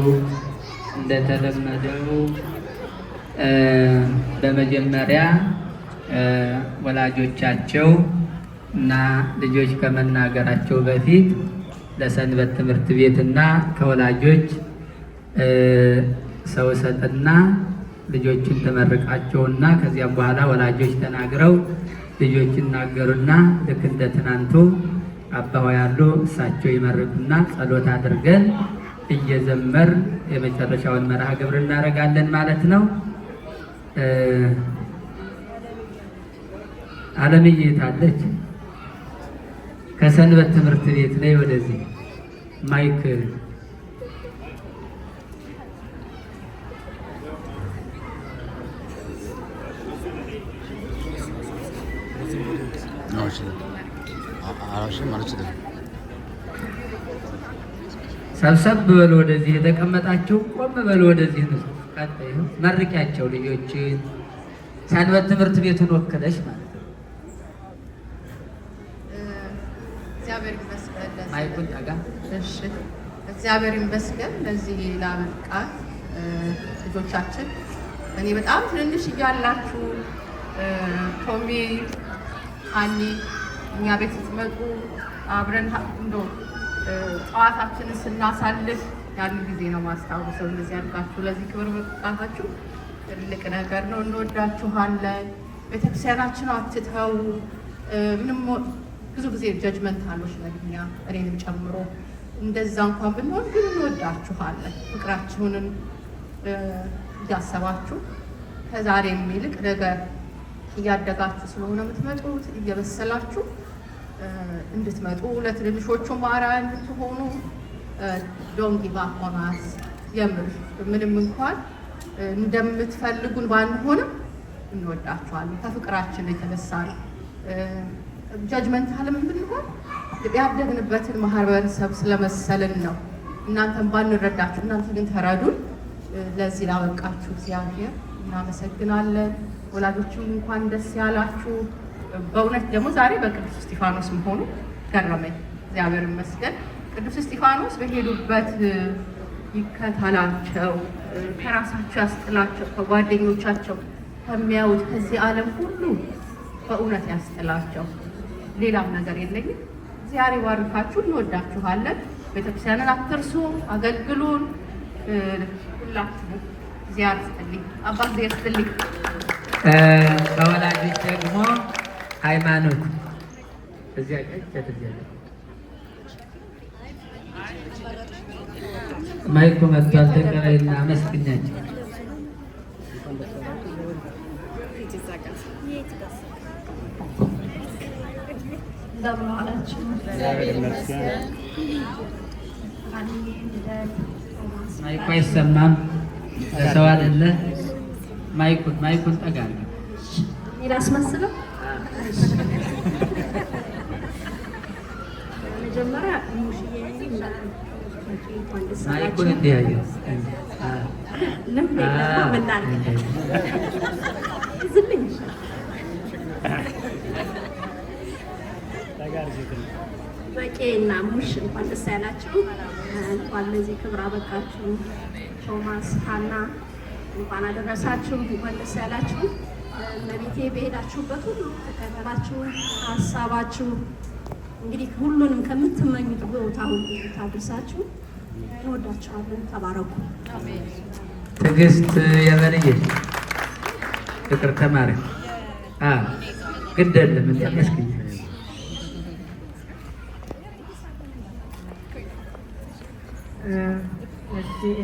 D: እንደተለመደው በመጀመሪያ ወላጆቻቸው እና ልጆች ከመናገራቸው በፊት ለሰንበት ትምህርት ቤትና ከወላጆች ሰው ሰጥና ልጆችን ተመርቃቸውና ከዚያም በኋላ ወላጆች ተናግረው ልጆች ይናገሩና ልክ እንደ ትናንቱ አባው ያሉ እሳቸው ይመርቁና ጸሎት አድርገን እየዘመር የመጨረሻውን መርሃ ግብር እናደርጋለን ማለት ነው። ዓለምዬ ታለች ከሰንበት ትምህርት ቤት ላይ ወደዚህ ማይክ ሰብሰብ በሉ ወደዚህ የተቀመጣችሁ ቆም በሉ ወደዚህ ነው። ቀጣይ መርቂያቸው ልጆችን ሰንበት ትምህርት ቤቱን ወክለሽ ማለት ነው።
F: እግዚአብሔር ይመስገን።
D: ማይኩን ጠጋ።
F: እሺ፣ እግዚአብሔር ይመስገን ለዚህ ላበቃን ልጆቻችን። እኔ በጣም ትንንሽ እያላችሁ ቶሚ አኒ እኛ ቤት ስትመጡ አብረን እንደው ጨዋታችንን ስናሳልፍ ያን ጊዜ ነው ማስታወሰው። እንደዚህ ያልካችሁ ለዚህ ክብር መብቃታችሁ ትልቅ ነገር ነው። እንወዳችኋለን። ቤተክርስቲያናችን አትተው። ምንም ብዙ ጊዜ ጀጅመንታሎች ነን እኛ እኔንም ጨምሮ። እንደዛ እንኳን ብንሆን ግን እንወዳችኋለን። ፍቅራችሁንን እያሰባችሁ ከዛሬም ይልቅ ነገ እያደጋችሁ ስለሆነ የምትመጡት እየበሰላችሁ እንድትመጡ ለትንንሾቹ አርአያ እንድትሆኑ ዶንት ጊቭ አፕ ኦን አስ። የምር ምንም እንኳን እንደምትፈልጉን ባንሆንም እንወዳችኋለን። ከፍቅራችን የተነሳ ነው። ጀጅመንታልም ብንሆን ያደግንበትን ማህበረሰብ ስለመሰልን ነው። እናንተን ባንረዳችሁ፣ እናንተ ግን ተረዱን። ለዚህ ላበቃችሁ እግዚአብሔር እናመሰግናለን። ወላጆችም እንኳን ደስ ያላችሁ። በእውነት ደግሞ ዛሬ በቅዱስ እስጢፋኖስ መሆኑ ገረመኝ። እግዚአብሔር ይመስገን። ቅዱስ እስጢፋኖስ በሄዱበት ይከተላቸው፣ ከራሳቸው ያስጥላቸው፣ ከጓደኞቻቸው ከሚያዩት ከዚህ ዓለም ሁሉ በእውነት ያስጥላቸው። ሌላም ነገር የለኝም። እግዚአብሔር ይባርካችሁ። እንወዳችኋለን። ቤተክርስቲያንን አትርሱ፣ አገልግሉን። ሁላችሁም እግዚአብሔር ይስጥልኝ። አባት እግዚአብሔር ይስጥልኝ።
D: ከወላጆች ደግሞ ሃይማኖት እዚያ ማይኩ መጥቷል። ተቀበልና አመስግኛቸው።
B: እንደምን ዋላችሁ?
D: ማይኩ አይሰማም። ለሰው አይደለ። ማይኩን ጠጋ ነው።
B: ላስመስለው። መጀመሪያ
D: ማይኩን እንዲያየው
B: በቄ እና ሙሽ እንኳን ደስ ያላችሁ። እንኳን ለዚህ ክብር አበቃችሁ። ቶማስ፣ ሀና እንኳን አደረሳችሁ። እንኳን ደስ ያላችሁ። ለቤቴ በሄዳችሁበት ሁሉ ተከተላችሁ። ሀሳባችሁ እንግዲህ ሁሉንም ከምትመኙት ቦታ ሁሉ ታድርሳችሁ። እንወዳችኋለን። ተባረኩ።
D: ትዕግስት የበልዬ ፍቅር ተማሪ ግድ የለም እንደሚያስገኝ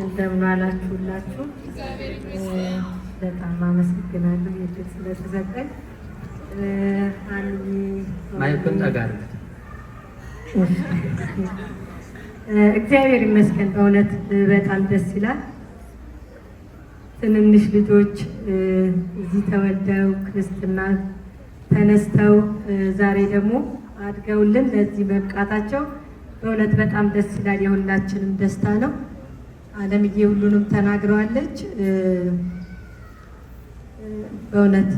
G: እንደምን አላችሁላችሁ? በጣም አመሰግናለሁ የድል ስለተሰጠኝ።
D: ማይኩን ጠጋ
G: እግዚአብሔር ይመስገን። በእውነት በጣም ደስ ይላል። ትንንሽ ልጆች እዚህ ተወልደው ክርስትና ተነስተው ዛሬ ደግሞ አድገውልን ለዚህ መብቃታቸው በእውነት በጣም ደስ ይላል። የሁላችንም ደስታ ነው። አለምዬ ሁሉንም ተናግረዋለች። በእውነት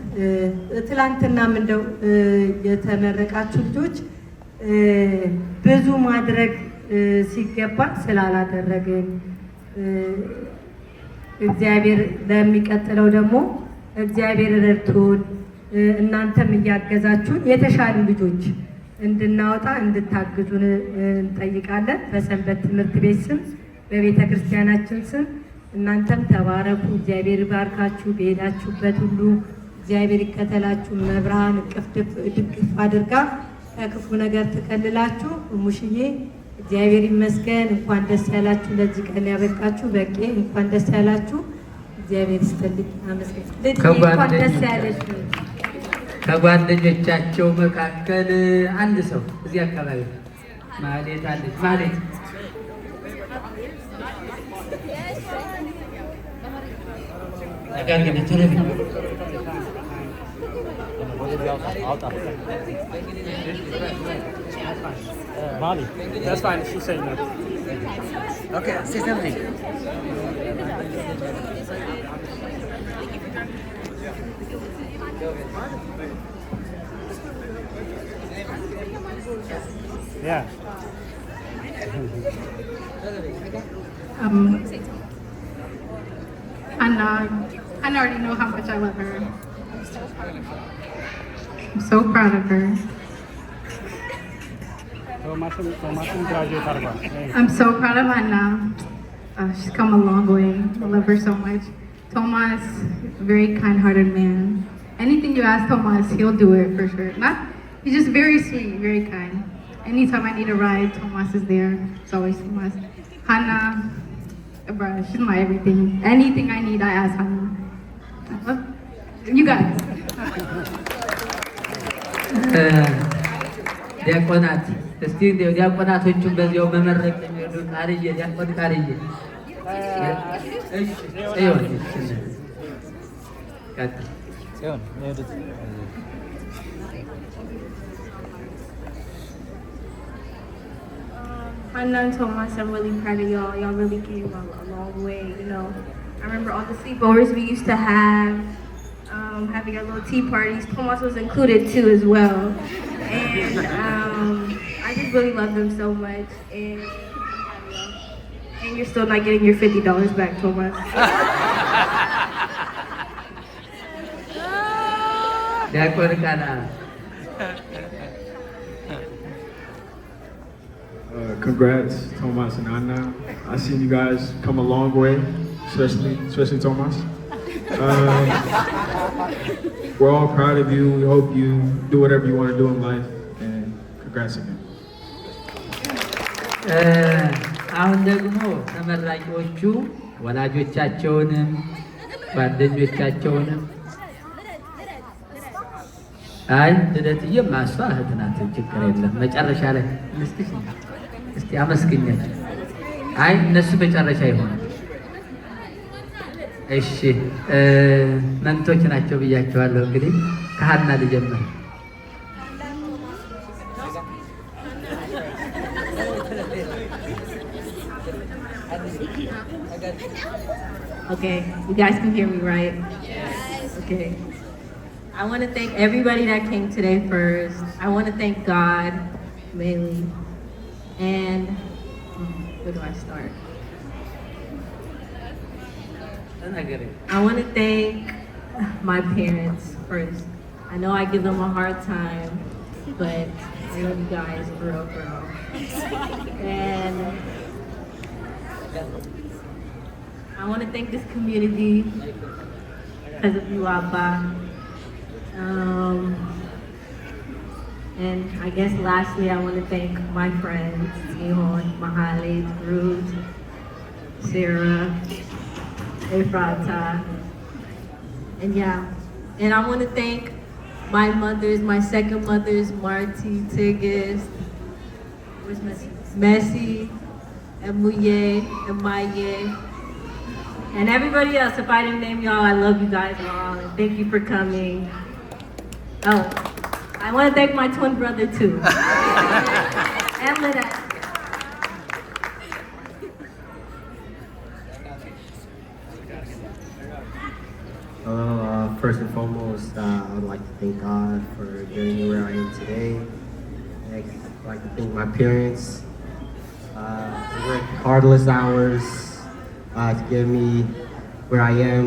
G: ትላንትናም እንደው የተመረቃችሁ ልጆች ብዙ ማድረግ ሲገባ ስላላደረግን እግዚአብሔር ለሚቀጥለው ደግሞ እግዚአብሔር ረድቶን እናንተም እያገዛችሁን የተሻሉ ልጆች እንድናወጣ እንድታግዙን እንጠይቃለን። በሰንበት ትምህርት ቤት ስም በቤተ ክርስቲያናችን ስም እናንተም ተባረኩ። እግዚአብሔር ባርካችሁ። በሄዳችሁበት ሁሉ እግዚአብሔር ይከተላችሁ። መብርሃን እቅፍ ድግፍ አድርጋ ከክፉ ነገር ትከልላችሁ። ሙሽዬ እግዚአብሔር ይመስገን። እንኳን ደስ ያላችሁ። ለዚህ ቀን ያበቃችሁ። በቄ እንኳን ደስ ያላችሁ። እግዚአብሔር ይስጥልኝ። አመስገን። እንኳን ደስ ያለሽ።
D: ከጓደኞቻቸው መካከል አንድ ሰው እዚህ አካባቢ ማሌት አለች። ማሌት
C: Molly, that's fine. She's saying that.
A: Okay, say something.
C: Yeah.
B: Hannah already know how much I love her. I'm so proud of her. I'm so proud of Hannah. She's come a long way. I love her so much. Tomas, a very kind-hearted man. Anything you ask Tomas, he'll do it for sure. He's just very sweet, very kind. Anytime I need a ride, Tomas is there. It's always Tomas. Hannah, bro, she's my everything. Anything I need, I ask Hannah. You guys.
D: ዲያቆናት እስቲ ዲያቆናቶቹን በዚያው መመረቅ የሚሄዱ ቃልዬ ዲያቆን ቃልዬ እሺ ጽዮን ቀጥል ጽዮን
B: Hannah and Tomas, I'm really proud of y'all. Y'all really came a long way, you know. I remember all the sleepovers we used to have, having our little tea parties. Tomas was included too as well. And I just really love them so much. And you're still not getting your $50 back, Tomas.
D: ዲያቆን ቃና
H: Congrats, Thomas and Anna. I've seen you guys come a long way, especially Thomas. We're all proud of you. We hope you do whatever you want to do in life, and congrats again.
D: አሁን ደግሞ ተመራቂዎቹ ወላጆቻቸውንም ጓደኞቻቸውንም አይ ልደትዬ ማሷ እህት ናት፣ ችግር የለም መጨረሻ ላይ እስቲ አመስግኛቸው። አይ እነሱ መጨረሻ ይሆናል። እሺ መንቶች ናቸው ብያቸዋለሁ። እንግዲህ ከሀና ልጀምር።
I: Okay, you guys can hear me, right? Yes. Okay. I want to thank everybody that came today first. I want to thank God, mainly. And where do I start? I want to thank my parents first. I know I give them a hard time, but I love you guys for real. And I want to thank this community because of you, Abba. And I guess lastly, I want to thank my friends, Tihon, Mahalit, Ruth, Sarah, Efrata, and yeah. And I want to thank my mothers, my second mothers, Marty, Tigis, where's Messi? Messi, and Muye, and Maye. And everybody else, if I didn't name y'all, I love you guys all, and thank you for coming. Oh, I want to thank my twin brother too. And Lynette.
J: First and foremost, I would like to thank God for getting me where I am today. I'd like to thank my parents. They worked tireless hours to get me where I am,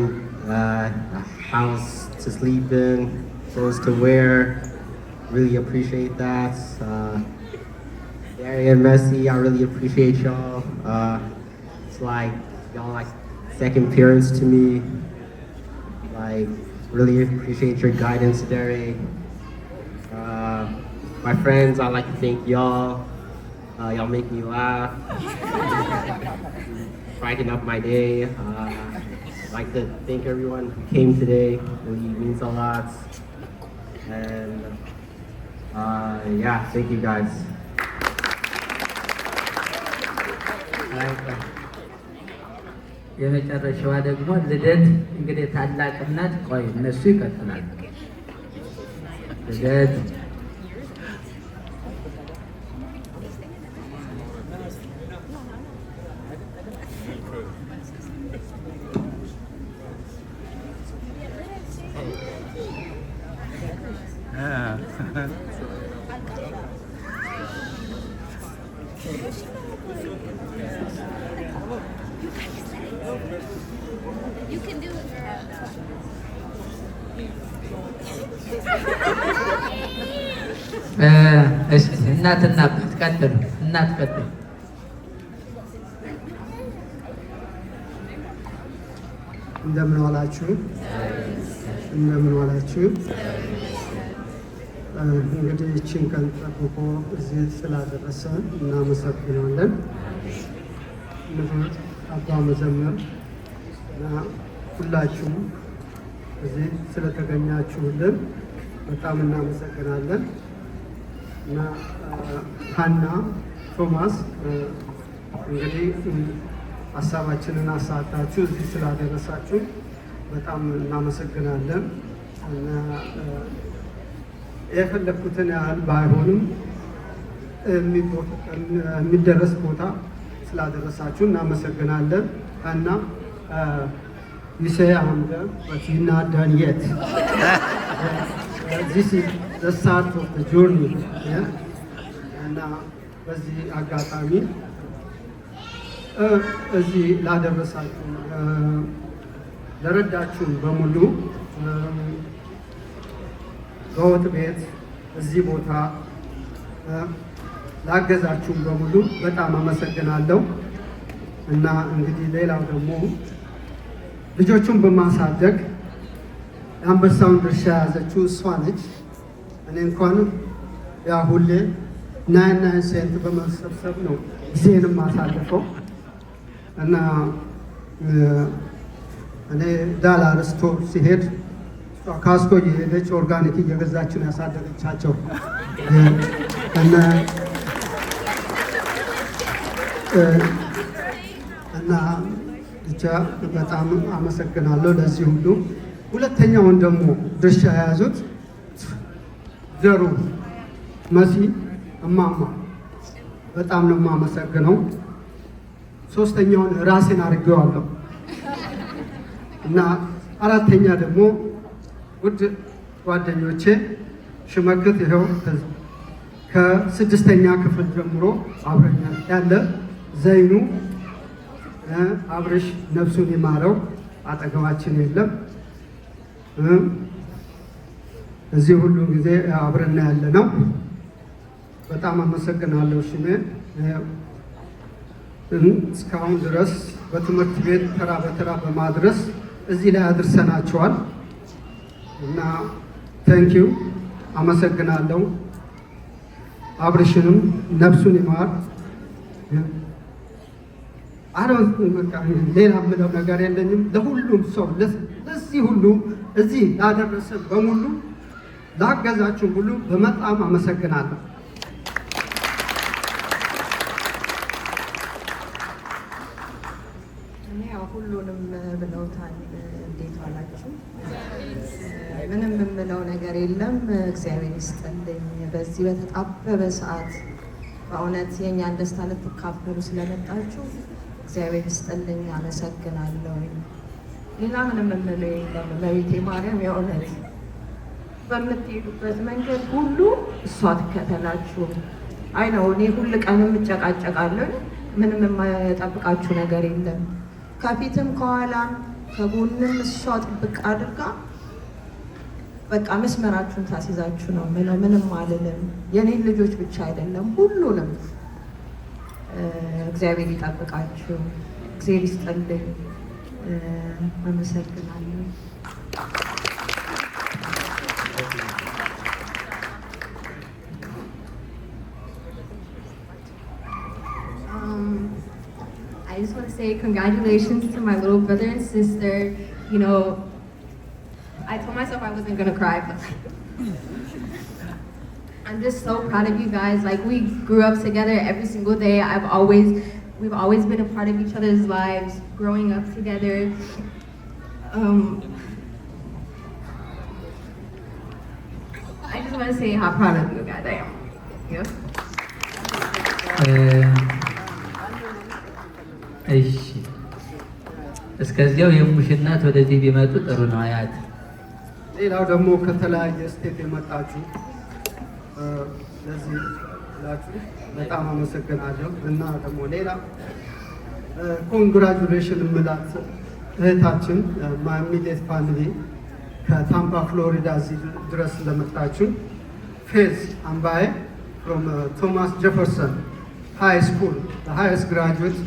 J: a house to sleep in, clothes to wear. Really appreciate that. Gary and Messi, I really appreciate y'all. It's like y'all like second parents to me. Like really appreciate your guidance, Derek. My friends, I like to thank y'all. Y'all make me laugh. Brighten up my day. I'd like to thank everyone who came today. It really means a lot. And yeah, thank you guys.
D: የመጨረሻዋ ደግሞ ልደት። እንግዲህ ታላቅ እናት፣ ቆይ እነሱ ይቀጥላል። ልደት
K: You can do it.
D: እናትና አባት ቀጥሉ። እናት ቀጥሉ።
L: እንደምን ዋላችሁ? እንደምን ዋላችሁ? እንግዲህ ይህችን ቀን ጠብቆ እዚህ ስላደረሰን እናመሰግናለን። ንፍት አባ መዘመር እና ሁላችሁም እዚህ ስለተገኛችሁልን በጣም እናመሰግናለን። እና ሀና፣ ቶማስ እንግዲህ ሀሳባችንን አሳታችሁ እዚህ ስላደረሳችሁ በጣም እናመሰግናለን። እና የፈለኩትን ያህል ባይሆንም የሚደረስ ቦታ ስላደረሳችሁ እናመሰግናለን። እና you say I'm done, but you're not done yet. This is the start of the journey. እና በዚህ አጋጣሚ እዚህ ላደረሳችሁ ለረዳችሁን በሙሉ በወጥ ቤት እዚህ ቦታ ላገዛችሁም በሙሉ በጣም አመሰግናለሁ። እና እንግዲህ ሌላው ደግሞ ልጆቹን በማሳደግ የአንበሳውን ድርሻ የያዘችው እሷ ነች። እኔ እንኳን ያ ሁሌ 99 ሴንት በመሰብሰብ ነው ጊዜንም አሳልፈው እና እኔ ዳላር ስቶር ሲሄድ ካስኮ የሄደች ኦርጋኒክ እየገዛችን ያሳደገቻቸው እና ብቻ በጣም አመሰግናለሁ ለዚህ ሁሉ። ሁለተኛውን ደግሞ ድርሻ የያዙት ዘሩ መሲ እማማ በጣም ነው የማመሰግነው። ሶስተኛውን ራሴን አድርጌዋለሁ እና አራተኛ ደግሞ ውድ ጓደኞቼ ሽመክት ይኸው ከ6ኛ ክፍል ጀምሮ አብረኛ ያለ ዘይኑ አብርሽ ነፍሱን ይማረው አጠገባችን የለም። እዚህ ሁሉ ጊዜ አብረና ያለ ነው። በጣም አመሰግናለሁ። ሽሜ እስካሁን ድረስ በትምህርት ቤት ተራ በተራ በማድረስ እዚህ ላይ አድርሰናቸዋል እና ቴንኪዩ አመሰግናለሁ። አብርሽንም ነፍሱን ይማር። ሌላ የምለው ነገር የለኝም። ለሁሉም ሰው ለዚህ ሁሉ እዚህ ላደረሰ በሙሉ ላገዛችሁ ሁሉ በጣም አመሰግናለሁ።
G: እኔ ያው ሁሉንም ብለውታል። እንዴት ዋላችሁ? ምንም የምለው ነገር የለም። እግዚአብሔር ይስጥልኝ። በዚህ በተጣበበ ሰዓት በእውነት የእኛን ደስታ ልትካፈሉ ስለመጣችሁ እግዚአብሔር ይስጥልኝ። አመሰግናለሁ። ሌላ ምንም የምለው የለም። እመቤቴ ማርያም የእውነት በምትሄዱበት መንገድ ሁሉ እሷ ትከተላችሁ። አይ ነው እኔ ሁል ቀንም እጨቃጨቃለሁ። ምንም የማጠብቃችሁ ነገር የለም። ከፊትም ከኋላም ከጎንም እሷ ጥብቅ አድርጋ በቃ መስመራችሁን ታስይዛችሁ ነው ምለው። ምንም አልልም። የኔን ልጆች ብቻ አይደለም ሁሉንም እግዚአብሔር ይጠብቃችሁ። እግዚአብሔር ይስጥልኝ። አመሰግናለሁ።
K: I just want to say congratulations to my little brother and sister. You know, I told myself I wasn't gonna cry, but I'm just so proud of you guys. Like, we grew up together every single day. We've always been a part of each other's lives, growing up together. I just want to say how proud of you guys I am. Yeah.
D: እሺ እስከዚያው የሙሽ እናት ወደዚህ ቢመጡ ጥሩ ነው። አያት
L: ሌላው ደግሞ ከተለያየ ስቴት የመጣችሁ ለዚህ ላችሁ በጣም አመሰግናለሁ። እና ደግሞ ሌላ ኮንግራጁሌሽን ምላት እህታችን ማሚሌት ፋሚሊ ከታምፓ ፍሎሪዳ እዚህ ድረስ ለመጣችሁ ፌዝ አምባዬ from Thomas Jefferson High School, the highest graduate,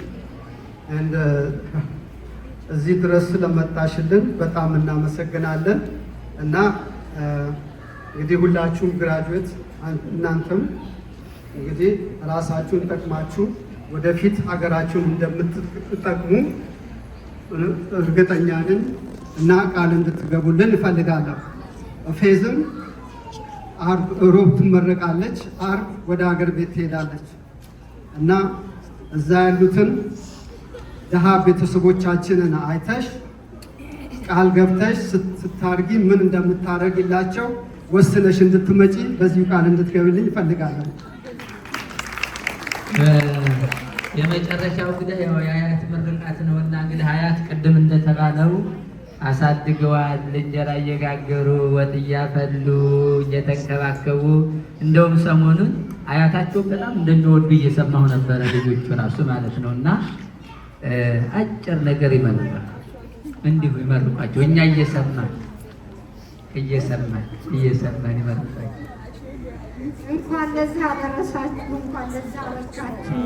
L: and እዚህ ድረስ ስለመጣሽልን በጣም እናመሰግናለን። እና እንግዲህ ሁላችሁም ግራጁዌት እናንተም እንግዲህ ራሳችሁን ጠቅማችሁ ወደፊት ሀገራችሁን እንደምትጠቅሙ እርግጠኛ ነን እና ቃል እንድትገቡልን እፈልጋለሁ። ፌዝም ሮብ ትመረቃለች፣ አርብ ወደ ሀገር ቤት ትሄዳለች እና እዛ ያሉትን ድሃ ቤተሰቦቻችንን አይተሽ ቃል ገብተሽ ስታርጊ ምን እንደምታረግላቸው ወስነሽ እንድትመጪ በዚሁ ቃል እንድትገብልኝ እፈልጋለሁ።
D: የመጨረሻው እንግዲህ ያው የአያት ምርቃት ነውና እንግዲህ አያት ቅድም እንደተባለው አሳድገዋል። እንጀራ እየጋገሩ ወጥ እያፈሉ እየተንከባከቡ እንደውም ሰሞኑን አያታቸው በጣም እንደሚወዱ እየሰማሁ ነበረ፣ ልጆቹ ራሱ ማለት ነው። እና አጭር ነገር ይመርቋል፣ እንዲሁ ይመርቋቸው። እኛ እየሰማን ይመርቋቸው።
M: እንኳን ለዚህ አደረሳችሁ፣ እንኳን ለዚህ አበቃችሁ።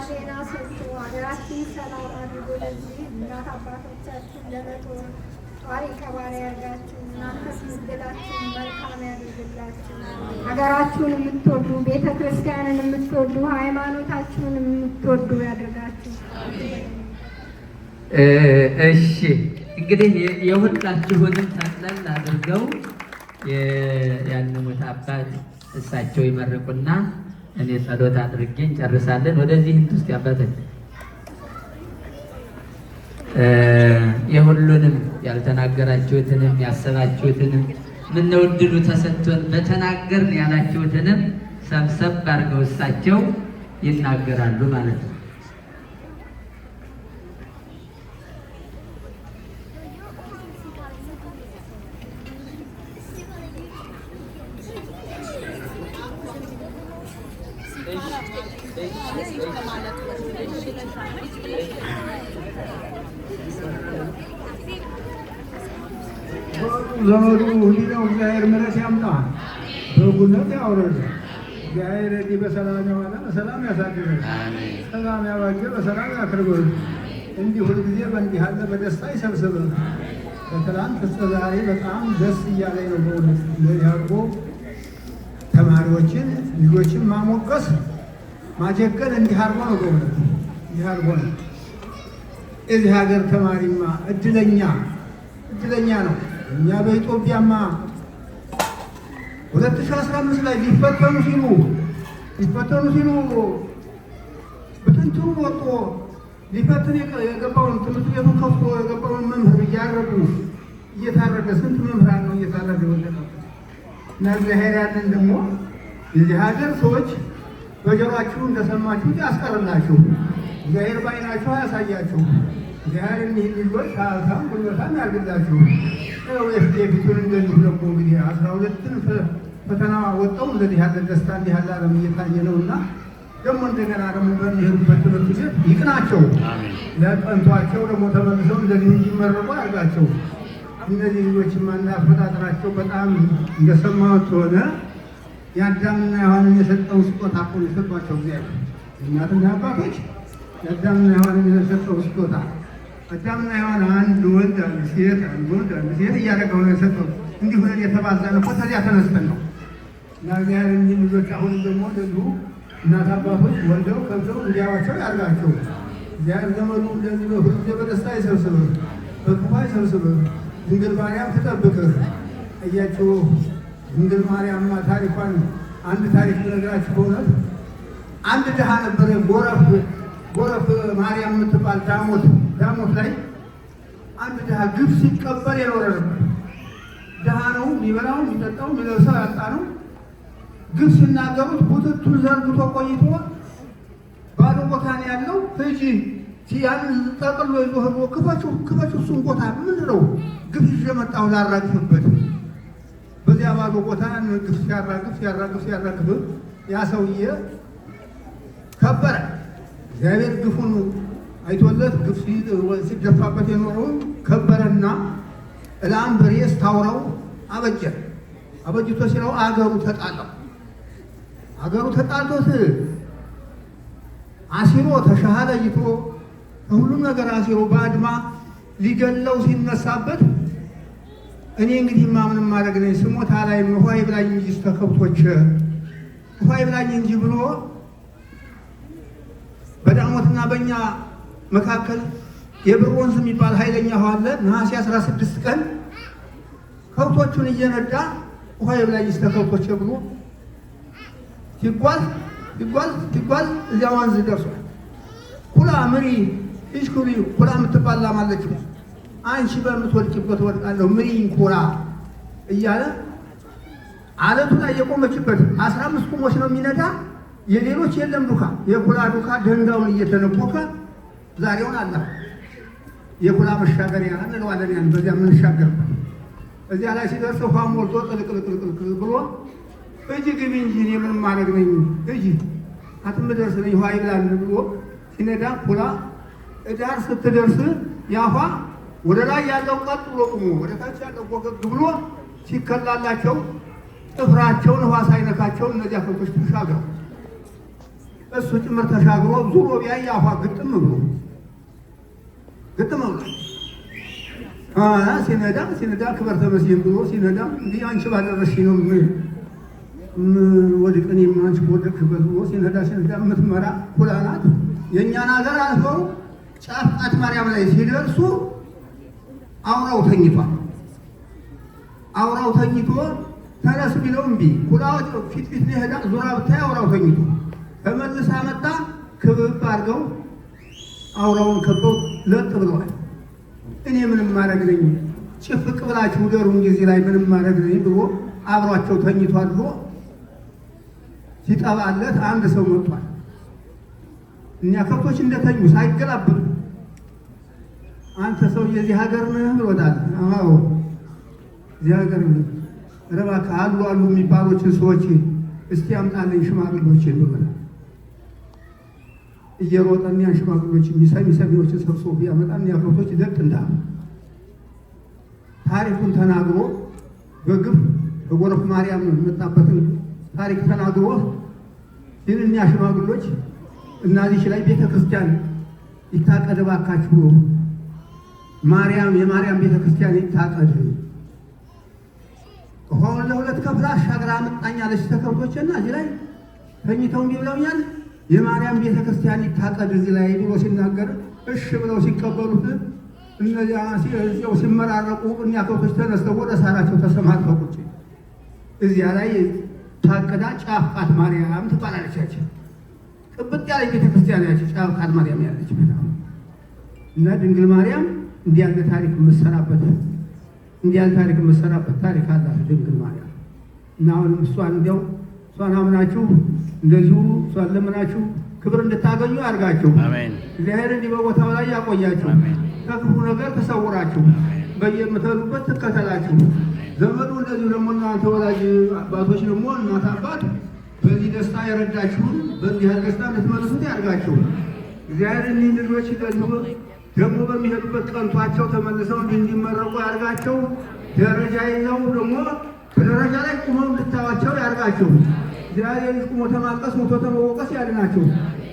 M: ጤና ሰጥቶ ሀገራችን ሰላም አድርጎ ለዚህ እናት አባቶቻችን ለመጦር ጧሪ ቀባሪ ያርጋችሁ። እናንተ ስምድላችሁን መልካም ያድርግላችሁ። ሀገራችሁን የምትወዱ ቤተ ክርስቲያንን የምትወዱ ሃይማኖታችሁን የምትወዱ ያድርጋችሁ።
D: እሺ እንግዲህ የሁላችሁንም ጠቅለል አድርገው ያንሙት አባት እሳቸው ይመርቁና እኔ ጸሎት አድርጌ እንጨርሳለን። ወደዚህ ውስጥ ያባተን የሁሉንም ያልተናገራችሁትንም ያሰባችሁትንም ምነው ዕድሉ ተሰጥቶን በተናገርን ያላችሁትንም ሰብሰብ አድርገው እሳቸው ይናገራሉ ማለት ነው።
N: ዘመዱ ሁሊነው እግዚአብሔር ምሕረት ያምጣ፣ በጉነት ያውረድ። እግዚአብሔር እንዲህ በሰላም ያዋለ በሰላም ያሳድረን፣ ሰላም ያዋጀ በሰላም ያክርበን። እንዲህ ሁልጊዜ በእንዲህ ያለ በደስታ ይሰብስበን። ከትላንት እስከ ዛሬ በጣም ደስ እያለኝ ነው በእውነት እንደዚህ አድርጎ ተማሪዎችን ልጆችን ማሞገስ ማጀገን እንዲህ አድርጎ ነው በእውነት እንዲህ አድርጎ ነው። እዚህ ሀገር ተማሪማ እድለኛ ነው። እኛ በኢትዮጵያማ 2015 ላይ ሊፈተኑ ሲሉ በትንትኑ ወጥቶ ሊፈትን የገባውን ትምህርት ቤቱን ከፍቶ የገባውን መምህር እያረዱ እየታረደ ስንት መምህራን ነው እየታረደ ወደቀው እና እግዚአብሔር ያንን ደግሞ የዚህ ሀገር ሰዎች በጆሯችሁ እንደሰማችሁት ያስቀርላችሁ። እግዚአብሔር በዓይናችሁ ያሳያችሁ። እግዚአብሔር እኒህ ልጆች ሀብታም ጉልበታም ያድርግላችሁ። የፊቱን እንደዚሁ ደግሞ እንግዲህ 12ን ፈተና ወጣው እንደዚህ ያለ ደስታ እንዲህ ያለ ዓለም እየታየ ነው እና ደግሞ እንደገና ደግሞ በሚሄዱበት ትምህርት ቤት ይቅናቸው፣ ለቀንቷቸው ደግሞ ተመልሰው እንደዚህ እንዲመረቁ ያድርጋቸው። እነዚህ ልጆችማ እንዳፈጣጠራቸው በጣም እንደሰማሁት ሆነ የአዳምና ሔዋንን የሰጠውን ስጦታ እኮ የሰጧቸው እግዚአብሔር እናትና አባቶች የአዳምና ሔዋንን የሰጠው ስጦታ አዳምና ሔዋን አንድ ወንድ አንድ ሴት እያደረገው ነው የሰጠው። እንዲሁ ሆነን የተባዛን እኮ ከዚያ ተነስተን ነው እና እግዚአብሔር እኒህ ልጆች አሁንም ደግሞ እንደዚሁ እናት አባቶች ወልደው ከብተው እንዲያዋቸው ያድርጋቸው። እግዚአብሔር ዘመኑ እንደዚህ ነው ሁልጊዜ በደስታ ይሰብስብህ፣ በክፉ አይሰብስብህ። ድንግል ማርያም ትጠብቅህ። እያችሁ ድንግል ማርያምማ ታሪኳን አንድ ታሪክ ብነግራችሁ በእውነት አንድ ድሃ ነበረ ጎረፍ ማርያም የምትባል ዳሞት ላይ አንድ ድሃ ግፍ ሲቀበል የኖረ ነበር። ድሃ ነው፣ የሚበላው የሚጠጣው የሚለብሰው ያጣ ነው። ግፍ ሲናገሩት ቡትቱን ዘርግቶ ቆይቶ ባዶ ቦታ ነው ያለው። ሂጂ ያን ጠቅሎ ይዞ ህዶ ክፈችው እሱን ቦታ ምንድን ነው ግፍ ይዤ መጣሁ ላራግፍበት። በዚያ ባዶ ቦታ ግፍ ሲያራግፍ ያ ሰውዬ ከበረ። እግዚአብሔር ግፉን አይቶለት ግፍ ሲደፋበት የኖረውን ከበረና እላም በሬስ ታውረው አበጅቶ ሲለው አገሩ ተጣልቶት አሲሮ ተሻለይቶ ከሁሉም ነገር አሲሮ በአድማ ሊገለው ሲነሳበት እኔ እንግዲህ ምንም ማድረግ ነኝ ስሞታ ላይ ውሃ ይብላኝ እንጂ ስተከብቶች ውሃ ይብላኝ እንጂ ብሎ በዳሞትና በእኛ መካከል የብር ወንዝ የሚባል ኃይለኛ ውሃ አለ። ነሐሴ 16 ቀን ከብቶቹን እየነዳ ውሃ ይብላኝ ስተከብቶች ብሎ ሲጓዝ እዚያ ወንዝ ደርሷል። ኩላ ምሪ እሽኩሪ ኩላ የምትባል ላም አለችው። አንቺ በምትወድቂበት ወድቃለሁ ምሪኝ ኩላ እያለ አለቱ ላይ የቆመችበት 15 ቁሞች ነው የሚነዳ። የሌሎች የለም ዱካ፣ የኩላ ዱካ ደንጋውን እየተነቦከ ዛሬውን አለ የኩላ መሻገሪያ እንለዋለን። ያን በዚያ የምንሻገርበት እዚያ ላይ ሲደርስ ውሃ ሞልቶ ጥልቅልቅልቅል ብሎ እጅ ግቢ እንጂ እኔ ምንም ማድረግ ነኝ እጅ አትምደርስ ነኝ ውሃ ይብላል ብሎ ሲነዳ ኩላ እዳር ስትደርስ ያፋ ወደ ላይ ያለው ቀጥ ብሎ ቁሞ ወደ ታች ያለው ወገግ ብሎ ሲከላላቸው ጥፍራቸውን ውሃ ሳይነካቸው እነዚያ ከብቶች ተሻግረው እሱ ጭምር ተሻግሮ ዙሮ ቢያይ አፏ ግጥም ብሎ ሲነዳ ክበር ተመስገን ብሎ ሲነዳ እንዲህ አንቺ ባደረስሽ ነው ወድቅ እኔም አንቺ በወደቅሽበት ብሎ ሲነዳ የምትመራ ኩላ ናት። የእኛን ሀገር አልፈው ጫፍ ቃት ማርያም ላይ ሲደርሱ አውራው ተኝቷል። አውራው ተኝቶ ተነስ ቢለው እምቢ። ኩላው ፊት ነው ሄዳ ዙራ ብታይ አውራው ተኝቶ ተመልሳ መጣ። ክብብ አድርገው አውራውን ከበው ለጥ ብለዋል። እኔ ምንም ማድረግ ነኝ ጭፍቅ ብላችሁ ደሩን ጊዜ ላይ ምንም ማድረግ ነኝ ብሎ አብሯቸው ተኝቷል ብሎ ሲጠባለት አንድ ሰው መጥቷል። እኛ ከብቶች እንደተኙ ሳይገላበጡ አንተ ሰው የዚህ ሀገር ነህ ብሎታል። አዎ እዚህ ሀገር ነህ። እባክህ አሉ የሚባሉትን ሰዎች እስቲ አምጣልኝ ሽማግሌዎችን ብሎታል። እየሮጠ እኒያን ሽማግሌዎች የሚሰሚዎችን ሰብስቦ ቢያመጣ እኒያ ከብቶች ደቅ እንዳሉ ታሪኩን ተናግሮ በግፍ በጎረፍ ማርያም የመጣበትን ታሪክ ተናግሮ ግን እኒያ ሽማግሌዎች እናዚች ላይ ቤተ ክርስቲያን ይታቀድ እባካችሁ ብሎ የማርያም ቤተ ክርስቲያን ይታቀድ ውሃውን ለሁለት ከፍላ አሻግራ አመጣኛለች ተከብቶችና እዚህ ላይ ተኝተው እምቢ ብለውኛል። የማርያም ቤተ ክርስቲያን ይታቀድ እዚህ ላይ ብሎ ሲናገር እሺ ብለው ሲቀበሉት እነዚያ ሲመራረቁ እኒያ ከብቶች ተነስተው ወደ ሳራቸው ተሰማርተው ቁጭ እዚያ ላይ ታቀዳ ጫፍ ቃት ማርያም ትባላለች። ቅብጥ ያለች ቤተ ክርስቲያን ያለች ጫፍ ቃት ማርያም ያለች እና ድንግል ማርያም እንዲህ ያለ ታሪክ የምትሰራበት ታሪክ አላት ድንግል ማርያም። እና አሁንም እሷን አምናችሁ እንደዚሁ እሷን ለምናችሁ ክብር እንድታገኙ ያድርጋችሁ። እግዚአብሔር እንዲህ በቦታው ላይ ያቆያችሁ፣ ከክፉ ነገር ተሰውራችሁ፣ በየምትሄዱበት ትከተላችሁ። ዘመዱ እንደዚሁ ደግሞ እናንተ ወላጅ አባቶች ደግሞ እናት አባት በዚህ ደስታ የረዳችሁን በዚህ ደስታ እንድትመልሱት ያድርጋችሁ። እግዚአብሔር እኒህ ልጆች ደግሞ በሚሄዱበት ቀንቷቸው ተመልሰው እንዲመረቁ ያድርጋቸው። ደረጃ ይዘው ደግሞ በደረጃ ላይ ቁመው እንድታዋቸው ያድርጋቸው። እግዚአብሔር ቁሞ ተማቀስ ሞቶ ተመወቀስ ያድናቸው።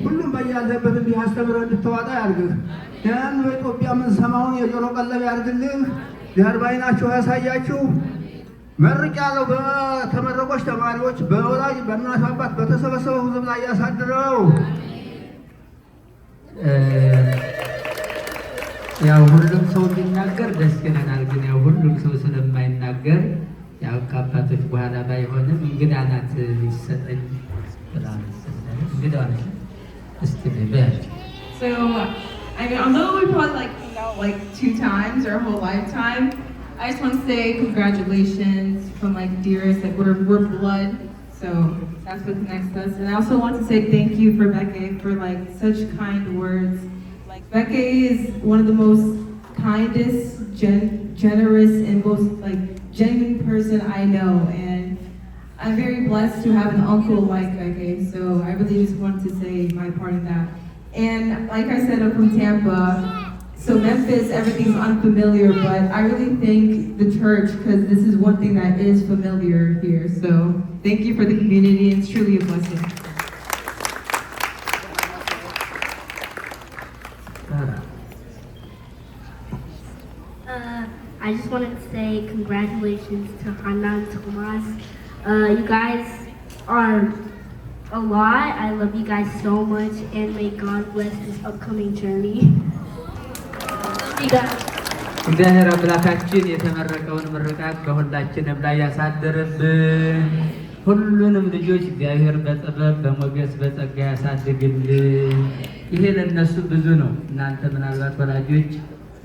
N: ሁሉም በያለበት እንዲህ አስተምረህ እንድትዋጣ ያድርግህ። ያን በኢትዮጵያ የምንሰማውን የጆሮ ቀለብ ያድርግልህ። እግዚአብሔር በዓይናችሁ ያሳያችሁ። መርቅ ያለው በተመረቆች ተማሪዎች በወላጅ በእናት አባት በተሰበሰበው ሕዝብ ላይ ያሳድረው።
D: ያው ሁሉም ሰው እንዲናገር ደስ ይለናል። ግን ያው ሁሉም ሰው ስለማይናገር ያው ከአባቶች በኋላ ባይሆንም እንግዳ ናት ሊሰጠኝ ብላ እንግዳ ናት። እስቲ በያቸው።
O: So I mean, although we probably like 2 times our whole lifetime, I just want to say congratulations from dearest. We're blood, so that's what connects us. And I also want to say thank you for Becky for such kind words. Becky is one of the most kindest, generous, and most genuine person I know, and I'm very blessed to have an uncle like Becky. So I really just wanted to say my part in that. And like I said, I'm from Tampa. So Memphis, everything's unfamiliar, but I really thank the church because this is one thing that is familiar here. So thank you for the community. It's truly a blessing.
P: I just wanted to say congratulations to Hannah and Thomas. You guys are a lot. I love you guys so much, and may God bless this upcoming journey.
D: እግዚአብሔር አምላካችን የተመረቀውን ምርቃት በሁላችንም ላይ ያሳድርብን። ሁሉንም ልጆች እግዚአብሔር በጥበብ በሞገስ በጸጋ ያሳድግልን። ይሄ ለነሱ ብዙ ነው። እናንተ ምናልባት ወላጆች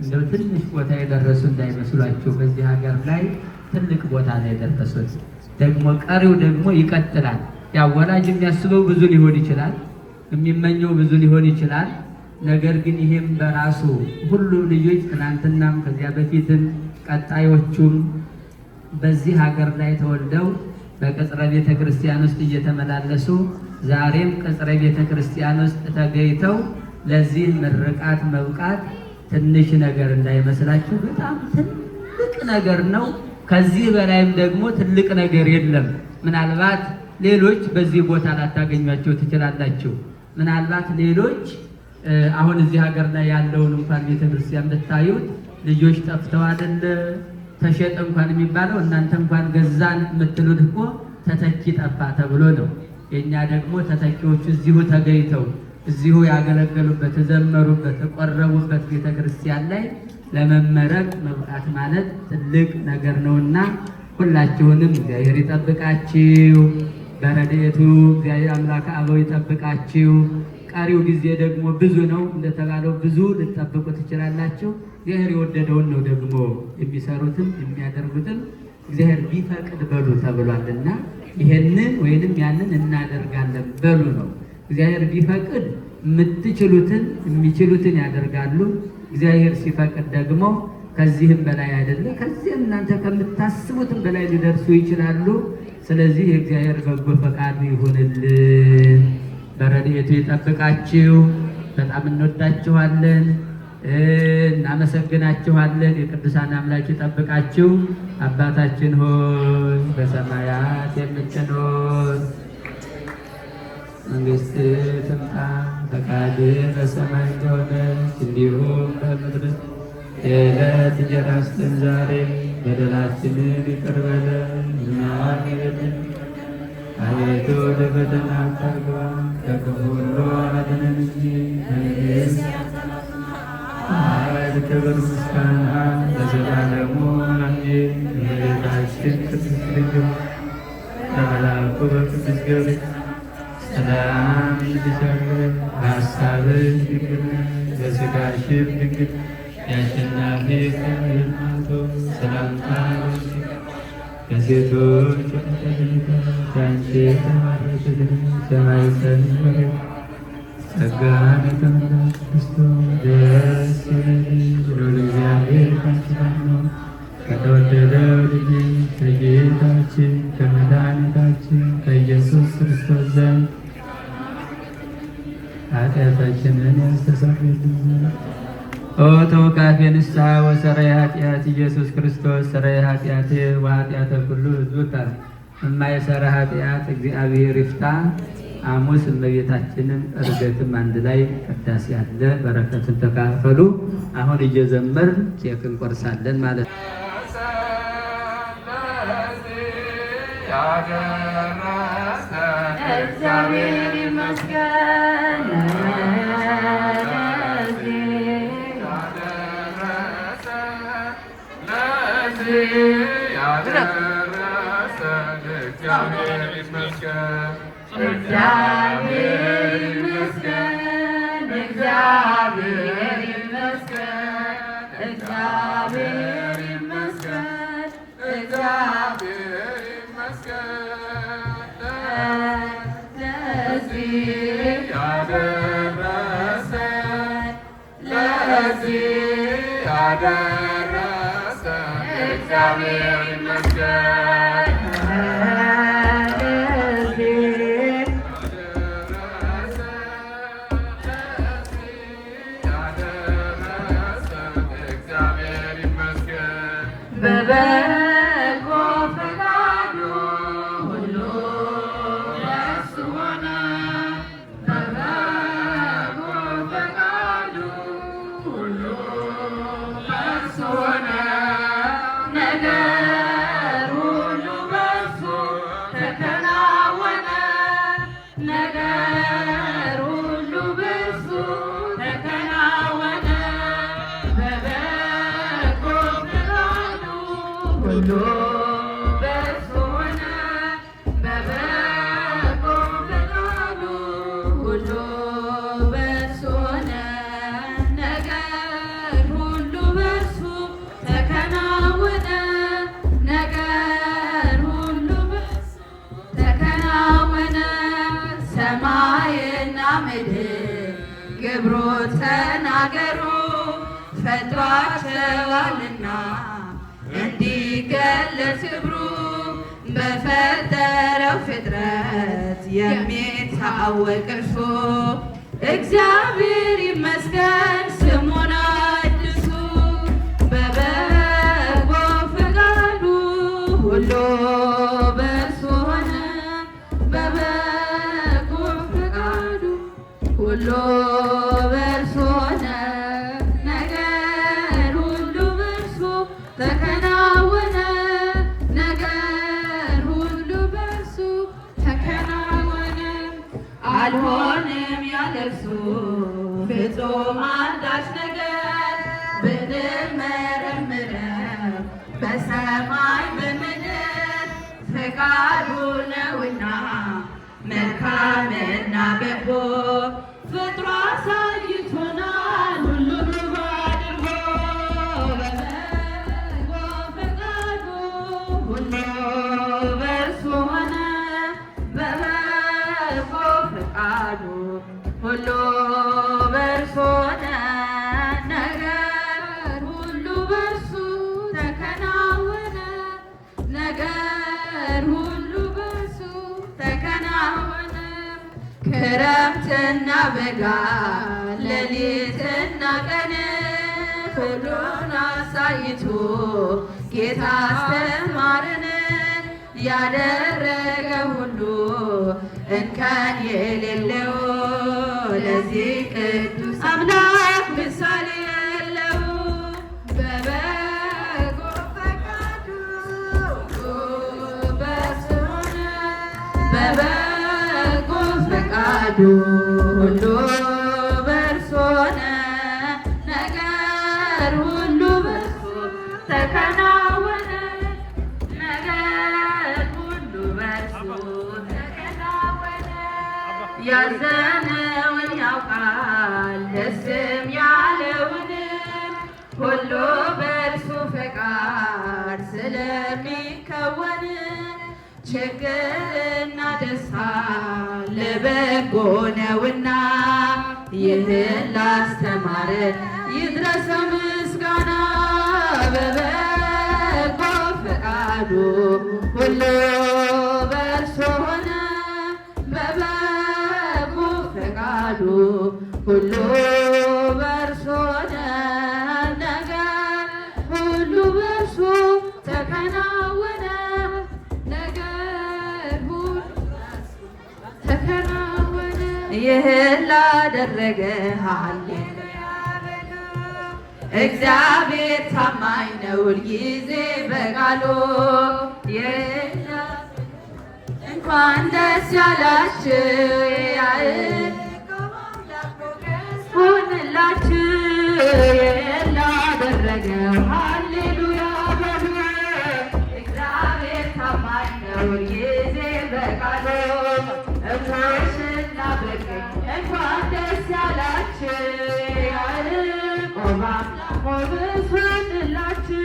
D: እንደው ትንሽ ቦታ የደረሱ እንዳይመስሏችሁ። በዚህ ሀገር ላይ ትልቅ ቦታ ላይ የደረሱት ደግሞ ቀሪው ደግሞ ይቀጥላል። ያው ወላጅ የሚያስበው ብዙ ሊሆን ይችላል፣ የሚመኘው ብዙ ሊሆን ይችላል። ነገር ግን ይሄም በራሱ ሁሉም ልጆች ትናንትናም ከዚያ በፊትም ቀጣዮቹም በዚህ ሀገር ላይ ተወልደው በቅጽረ ቤተ ክርስቲያን ውስጥ እየተመላለሱ ዛሬም ቅጽረ ቤተ ክርስቲያን ውስጥ ተገኝተው ለዚህ ምርቃት መብቃት ትንሽ ነገር እንዳይመስላችሁ፣ በጣም ትልቅ ነገር ነው። ከዚህ በላይም ደግሞ ትልቅ ነገር የለም። ምናልባት ሌሎች በዚህ ቦታ ላታገኟቸው ትችላላችሁ። ምናልባት ሌሎች አሁን እዚህ ሀገር ላይ ያለውን እንኳን ቤተክርስቲያን ብታዩት ልጆች ጠፍተው አይደለ ተሸጠ እንኳን የሚባለው እናንተ እንኳን ገዛን የምትሉት እኮ ተተኪ ጠፋ ተብሎ ነው። የኛ ደግሞ ተተኪዎቹ እዚሁ ተገኝተው እዚሁ ያገለገሉበት የዘመሩበት የቆረቡበት ቤተክርስቲያን ላይ ለመመረቅ መብቃት ማለት ትልቅ ነገር ነውና ሁላችሁንም እግዚአብሔር ይጠብቃችሁ። በረድኤቱ እግዚአብሔር አምላክ አበው ይጠብቃችሁ። ቀሪው ጊዜ ደግሞ ብዙ ነው። እንደተባለው ብዙ ልትጠብቁ ትችላላችሁ። እግዚአብሔር የወደደውን ነው ደግሞ የሚሰሩትም የሚያደርጉትም እግዚአብሔር ቢፈቅድ በሉ ተብሏልና ይሄንን ወይንም ያንን እናደርጋለን በሉ ነው። እግዚአብሔር ቢፈቅድ የምትችሉትን የሚችሉትን ያደርጋሉ። እግዚአብሔር ሲፈቅድ ደግሞ ከዚህም በላይ አይደለም ከዚህም እናንተ ከምታስቡትም በላይ ሊደርሱ ይችላሉ። ስለዚህ የእግዚአብሔር በጎ ፈቃዱ ይሁንልን። በረድኤቱ ይጠብቃችሁ። በጣም እንወዳችኋለን፣ እናመሰግናችኋለን። የቅዱሳን አምላክ ይጠብቃችሁ። አባታችን ሆይ በሰማያት የምትኖር መንግሥትህ ትምጣ፣ ፈቃድህ በሰማይ እንደሆነች እንዲሁም በምድር የዕለት እንጀራችንን ስጠን ዛሬ፣ በደላችንን ይቅር በለን እኛም የበደሉንን አቤቱ ወደ ፈተና አታግባን፣ ከክፉ ሁሉ አድነን እንጂ መንግሥት፣ ኃይል፣ ክብር፣ ምስጋና ለዘላለሙ አሜን። እመቤታችን ቅድስት ድንግል በመልአኩ በቅዱስ ገብርኤል ሰላም ይልሻል፣ በሐሳብሽ ድንግል ነሽ፣ በሥጋሽም ድንግል የአሸናፊ እግዚአብሔር እናቱ ሰላምታ ከሴቶች ተለይተሽ አንቺ የተባረክሽ ሰማዕታት ሆይ ጸጋን የተመላሽ ክርስቶስ ደስ ይበልሽ፣ ልዑል እግዚአብሔር ካንቺ ጋር ነው። ከተወደደው ልጅሽ ከጌታችን ከመድኃኒታችን ከኢየሱስ ክርስቶስ ዘንድ ኃጢአታችንን ያስተሰርይልን ዘንድ ኦ ተወካፌ ንስሐ ወሰረይ ኃጢአት ኢየሱስ ክርስቶስ ሰረይ ኃጢአት ወኃጢአተ ኩሉ ሕዝብ እማይሰራ ኃጢአት እግዚአብሔር ይፍታ። ሐሙስ እመቤታችንን ዕርገትም አንድ ላይ ቅዳሴ ያለ በረከትን ተካፈሉ። አሁን እየዘመርን ኬክ እንቆርሳለን ማለት ነው።
Q: እግዚአብሔር ይመስገን እግዚአብሔር ይመስገን፣ እግዚአብሔር ይመስገን፣ እግዚአብሔር ይመስገን፣ እግዚአብሔር ይመስገን ለዚህ ያደረሰን፣ ለዚህ ያደረሰን እግዚአብሔር ይመስገን። በበጎ ፈቃዱ ሁሉ በእርሱ ሆነ፣ በበጎ ፈቃዱ ሁሉ በእርሱ ሆነ፣ ነገር ሁሉ በእርሱ ተከናወነ፣ ነገር ሁሉ በእርሱ ተከናወነ። በበጎ ፈቃዱ ሁሉ በእርሱ ሆነ፣ በበጎ ፈቃዱ ሁሉ በእርሱ ሆነ፣ ነገር ሁሉ በእርሱ ተከናወነ፣ ነገር ሁሉ በእርሱ ተከናወነ። ሰማይና ምድር ግብሩ ተናገሩ፣ ፈጥሯቸዋልና እንዲገለጽ ክብሩ፣ በፈጠረው ፍጥረት የሚታወቅ እርሱ። እግዚአብሔር ይመስገን ስሙን አድሱ፣ በበጎ ፈቃዱ አልሆንም ያለሱ ፍጹም አንዳች ነገር ብንመረምረው በሰማይ በምድር ፈቃዱ ነውና መልካምና በጎ ፍጥሮ አሳይቶናል ሁሉን አድርጎ በበጎ ፈቃዱ ሁሉ በእርሱ ሆነ በበጎ ፈቃዱ ሁሉ በእርሱ ሆነ ነገር ሁሉ በእርሱ ተከናወነ ነገር ሁሉ በእርሱ ተከናወነ ክረምትና በጋ ሌሊትና ቀን ሁሉን አሳይቶ ጌታ አስተማረን ያደረገ ሁሉ እንከን የሌለው ለዚህ ቅዱስ አምላክ ምሳሌ የለው በበጎ ፈቃዱ በእርሱ ሆነ በበጎ ፈቃዱ ሁሉ በእርሱ ሆነ ነገር ሁሉ በእርሱ ተከናወነ ነገር ሁሉ በእርሱ ተከናወነ ያዘነውን ያውቃል ደስም ያለውንም ሁሉ በእርሱ ፈቃድ ስለሚከወን ችግርና ደስታ ለበጎ ነውና ይህን ላስተማረን ይድረሰው ምስጋና በበጎ ፈቃዱ ሁሉ በእርሱ ሆነ በበጎ ፈቃዱ ሁሉ በእርሱ ሆነ ነገር ሁሉ በእርሱ ተከናወነ ነገር ሁሉ ተከናወነ ይህን ላደረገ ሃሌሉያ በሉ እግዚአብሔር ታማኝ ነው ሁልጊዜ በቃሉ እንኳን ደስ ያላችሁ የያዕቆብ አምላክ ሞገስ ሆነላችሁ ይህን ላደረገው ሃሌሉያ በሉ እግዚአብሔር ታማኝ ነው ሁልጊዜ በቃሉ እግሮችና በቀኝ እንኳን ደስ ያላችሁ የያዕቆብ አምላክ ሞገስ ሆነላችሁ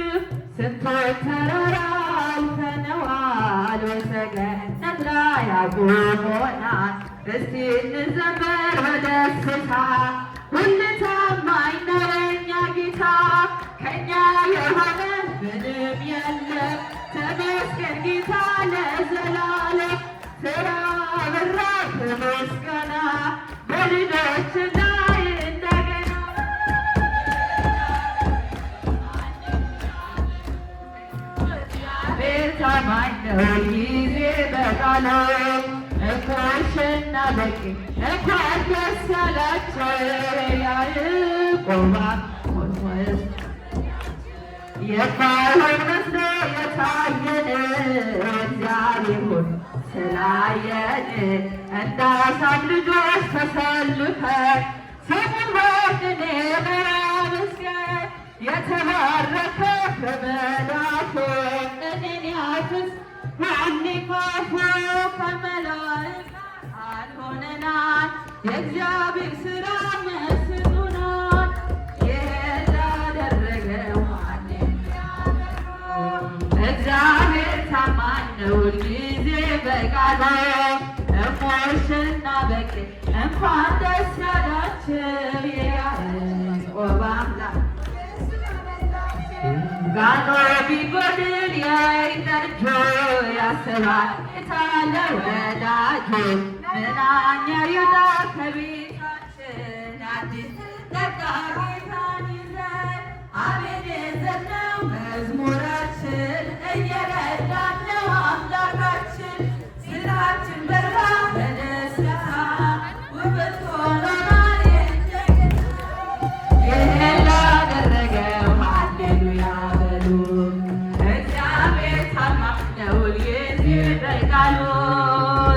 Q: ስንቶች ተራራ አልፈነዋል በሰገነት ላይ አቁሞናል እስቲ እንዘምር በደስታ ሁሉ ታማኝ ነው የእኛ ጌታ ከእኛ የሆነ ምንም የለም ተመስገን ጌታ ለዘላለም ስራ በራ ተመስገና በልጆች ላይ እንደገና ታማኝ ነው ጊዜ በቃሉ እኮሽና በቂ እንኳን ደስ ያላቸው የያዕቆብ ሞገስ የባህር መስሎ የታየን እግዚአብሔር ሆይ ስላየን እንደ አሳብ ልጆች ተሰልፈን ስሙን ወድኔ በመስገን የተባረከ ከመላኩ እኔን ያፍስ ማን ካፉ ከመላእክት አልሆነናል የእግዚአብሔር ሥራ መስሎናል ይህን ላደረገው እግዚአብሔር ታማኝ ነው ሁልጊዜ በቃሉ እሞሽና በቂ እንኳን ደስ ያላችሁ የያዕቆብ አምላክ ጋኖ ቢጎድል የይጠጆ ያስባል የታለ ወዳጆ ምናኛ ይውጣ ከቤታችን አዲስ ነጋ ጌታን ይዘን አቤኔዘር ነው መዝሙራችን እየረዳን ነው አምላካችን ስራችን በራ በደስታ ውበት ሆኖናል ይህን ላደረገው ሃሌሉያ በሉ እግዚአብሔር ታማኝ ነው ሁልጊዜ በቃሉ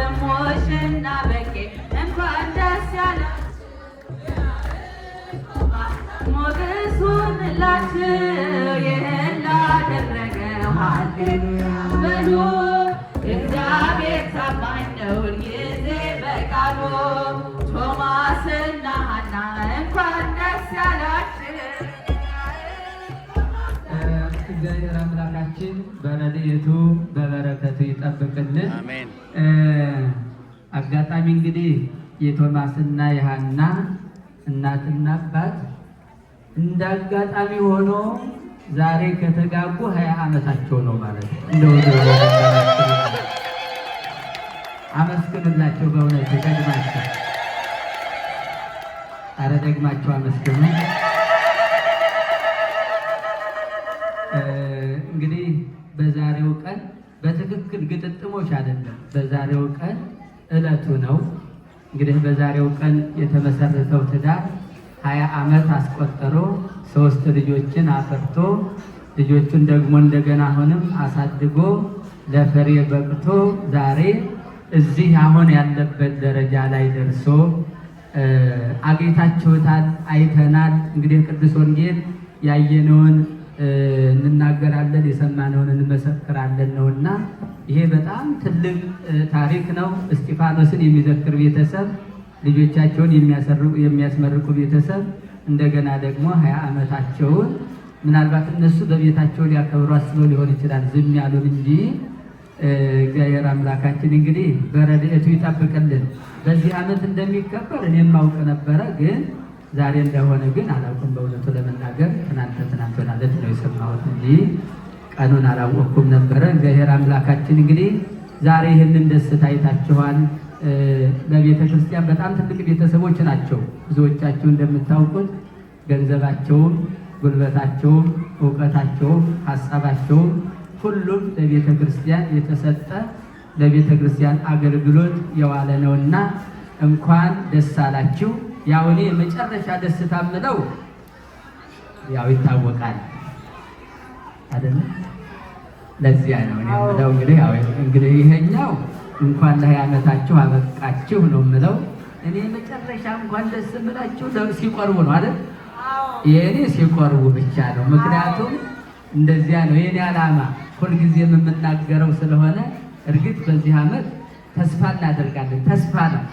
Q: እሞሽና በቄ እንኳን ይህን ላደረገው ሃሌሉያ በሉ። እግዚአብሔር ታማኝ ነው ሁልጊዜ በቃሉ። ቶማስና ሐና እንኳን ደስ ያላችሁ።
D: እግዚአብሔር አምላካችን በረድኤቱ በበረከቱ ይጠብቅልን።
A: አሜን።
D: አጋጣሚ እንግዲህ የቶማስና የሐና እናትና አባት እንደ አጋጣሚ ሆኖ ዛሬ ከተጋቡ 20 ዓመታቸው ነው ማለት ነው። አመስግኑላቸው በእውነት ደግማቸው። አረ ደግማቸው አመስግኑ። እንግዲህ በዛሬው ቀን በትክክል ግጥጥሞች አይደለም፣ በዛሬው ቀን ዕለቱ ነው። እንግዲህ በዛሬው ቀን የተመሰረተው ትዳር 20 ዓመት አስቆጥሮ 3 ልጆችን አፍርቶ ልጆቹን ደግሞ እንደገና አሁንም አሳድጎ ለፍሬ በቅቶ ዛሬ እዚህ አሁን ያለበት ደረጃ ላይ ደርሶ አግኝታችሁታል፣ አይተናል። እንግዲህ ቅዱስ ወንጌል ያየነውን እንናገራለን፣ የሰማነውን እንመሰክራለን ነውና ይሄ በጣም ትልቅ ታሪክ ነው። እስጢፋኖስን የሚዘክር ቤተሰብ፣ ልጆቻቸውን የሚያስመርቁ ቤተሰብ፣ እንደገና ደግሞ 20 ዓመታቸውን ምናልባት እነሱ በቤታቸው ሊያከብሩ አስበው ሊሆን ይችላል ዝም ያሉን እንጂ እግዚአብሔር አምላካችን እንግዲህ በረድኤቱ ይጠብቅልን። በዚህ ዓመት እንደሚከበር እኔም ማውቅ ነበረ፣ ግን ዛሬ እንደሆነ ግን አላውቅም። በእውነቱ ለመናገር ትናንት ማለት ነው የሰማሁት እንጂ ቀኑን አላወቅኩም ነበረ። እግዚአብሔር አምላካችን እንግዲህ ዛሬ ይህንን ደስታ አይታችኋል። ለቤተ ክርስቲያን በጣም ትልቅ ቤተሰቦች ናቸው። ብዙዎቻችሁ እንደምታውቁት ገንዘባቸውም፣ ጉልበታቸውም፣ እውቀታቸውም፣ ሀሳባቸውም ሁሉም ለቤተ ክርስቲያን የተሰጠ ለቤተ ክርስቲያን አገልግሎት የዋለ ነውና እንኳን ደስ አላችሁ። ያው እኔ የመጨረሻ ደስታ የምለው ያው ይታወቃል አይደል? ለዚያ ነው እኔ የምለው እንግዲህ ይሄኛው እንኳን ለ20 ዓመታችሁ አበቃችሁ ነው የምለው። እኔ መጨረሻ እንኳን ደስ የምላችሁ ሲቆርቡ ነው አይደል? የእኔ ሲቆርቡ ብቻ ነው። ምክንያቱም እንደዚያ ነው የኔ ዓላማ፣ ሁልጊዜም የምናገረው ስለሆነ። እርግጥ በዚህ ዓመት ተስፋ እናደርጋለን። ተስፋ ነው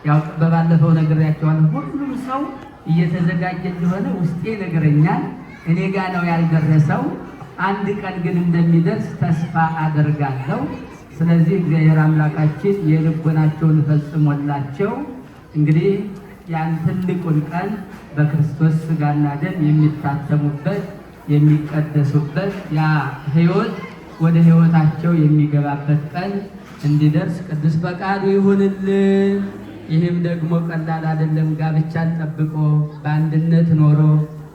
D: ያው በባለፈው ነግሬያቸዋለሁ። ሁሉም ሰው እየተዘጋጀ እንደሆነ ውስጤ ነገረኛል። እኔ ጋር ነው ያልደረሰው። አንድ ቀን ግን እንደሚደርስ ተስፋ አደርጋለሁ። ስለዚህ እግዚአብሔር አምላካችን የልቦናቸውን ፈጽሞላቸው እንግዲህ ያን ትልቁን ቀን በክርስቶስ ሥጋና ደም የሚታተሙበት የሚቀደሱበት ያ ሕይወት ወደ ሕይወታቸው የሚገባበት ቀን እንዲደርስ ቅዱስ ፈቃዱ ይሁንልን። ይህም ደግሞ ቀላል አይደለም። ጋብቻን ጠብቆ በአንድነት ኖሮ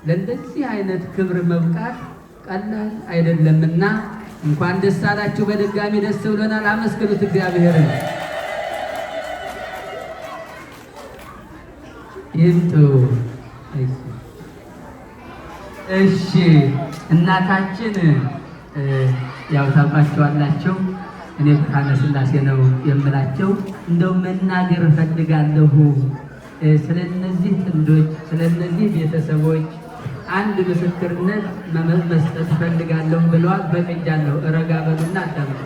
D: ለእንደዚህ አይነት ክብር መብቃት ቀላል አይደለምና እንኳን ደስ አላችሁ። በድጋሚ ደስ ብሎናል። አመስግኑት እግዚአብሔርን። ይምጡ። እሺ እናታችን ያው ታውቃቸዋላችሁ። እኔ ብርሃነ ሥላሴ ነው የምላቸው። እንደው መናገር እፈልጋለሁ ስለነዚህ ጥንዶች፣ ስለነዚህ ቤተሰቦች አንድ ምስክርነት መስጠት እፈልጋለሁ ብለዋል። በቅጃለሁ። ረጋ በሉና አዳምጡ።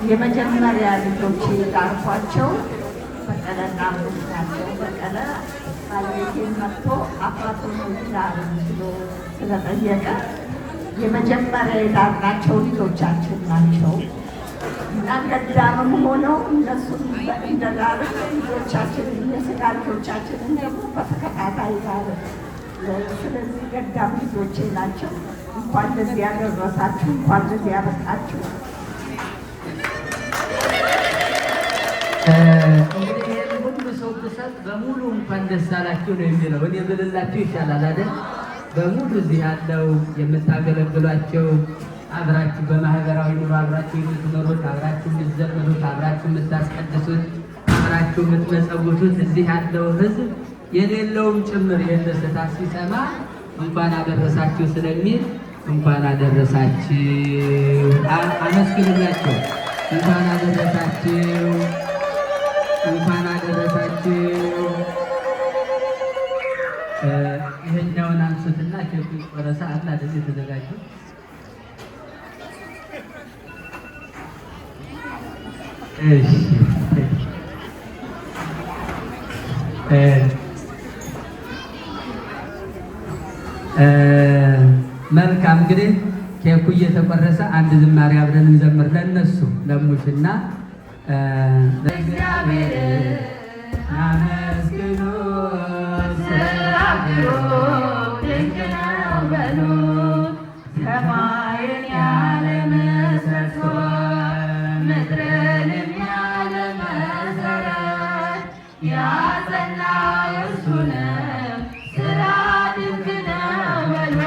R: የመጀመሪያ ልጆች ዳርኳቸው በቀለና ናቸው። በቀለ ባለቤቴን መጥቶ አባቶ ነው ይላል ብሎ ስለጠየቀ የመጀመሪያ የዳርናቸው ልጆቻችን ናቸው እና ገዳምም ሆነው እነሱም እንደዳር ልጆቻችን የስጋ ልጆቻችንን ደግሞ በተከታታይ ዳር። ስለዚህ ገዳም ልጆቼ ናቸው። እንኳን ለዚህ ያደረሳችሁ፣ እንኳን ለዚህ ያበቃችሁ።
D: እንግዲህ ይህን ሁሉ ሰው ብሰጥ በሙሉ እንኳን ደስ አላችሁ ነው የሚለው። እኔ ብልላችሁ ይሻላል አይደል? በሙሉ እዚህ ያለው የምታገለግሏቸው አብራችሁ በማህበራዊ ኑሮ አብራችሁ የምትኖሩት፣ አብራችሁ የምትዘምሩት፣ አብራችሁ የምታስቀድሱት፣ አብራችሁ የምትመጸውቱት እዚህ ያለው ሕዝብ የሌለውም ጭምር የደስታ ሲሰማ እንኳን አደረሳችሁ ስለሚል እንኳን አደረሳችሁ። አመስግኑላቸው። እንኳን አደረሳችሁ። እንኳን አደረሳችሁ። ይሄኛውን አንሱትና ኬኩ ቆረሳ አላ እንደዚህ ተዘጋጁ። እሺ መልካም እንግዲህ ኬኩ እየተቆረሰ አንድ ዝማሬ አብረን እንዘምር ለነሱ ለሙሽና እግዚአብሔር አመስግኑ ስራግሮ ድንቅ ነው በሉ ሰማይን ያለ ምሰሶ ምድርንም ያለ መሰረት ያጸና እርሱ ነው ስራ ድንቅ ነው በሉ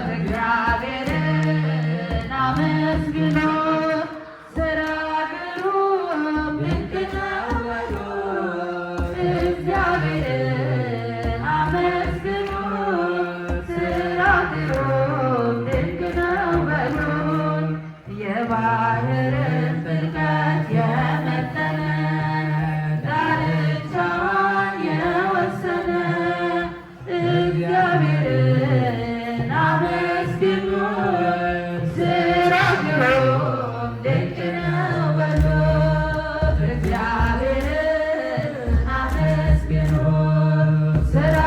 D: እግዚአብሔርን አመስግኑ ስራ ግሩም ድንቅ ነው በሉ እግዚአብሔርን አመስግኑ ስራ ግሩም ድንቅ ነው በሉ የባህርን ጥልቀት የመጠነ ዳርቻዋን የወሰነ እግዚአብሔርን አመስግኑ ስራ ግሩም ድንቅ ነው በሉ እግዚአብሔርን አመስግኑ ስራ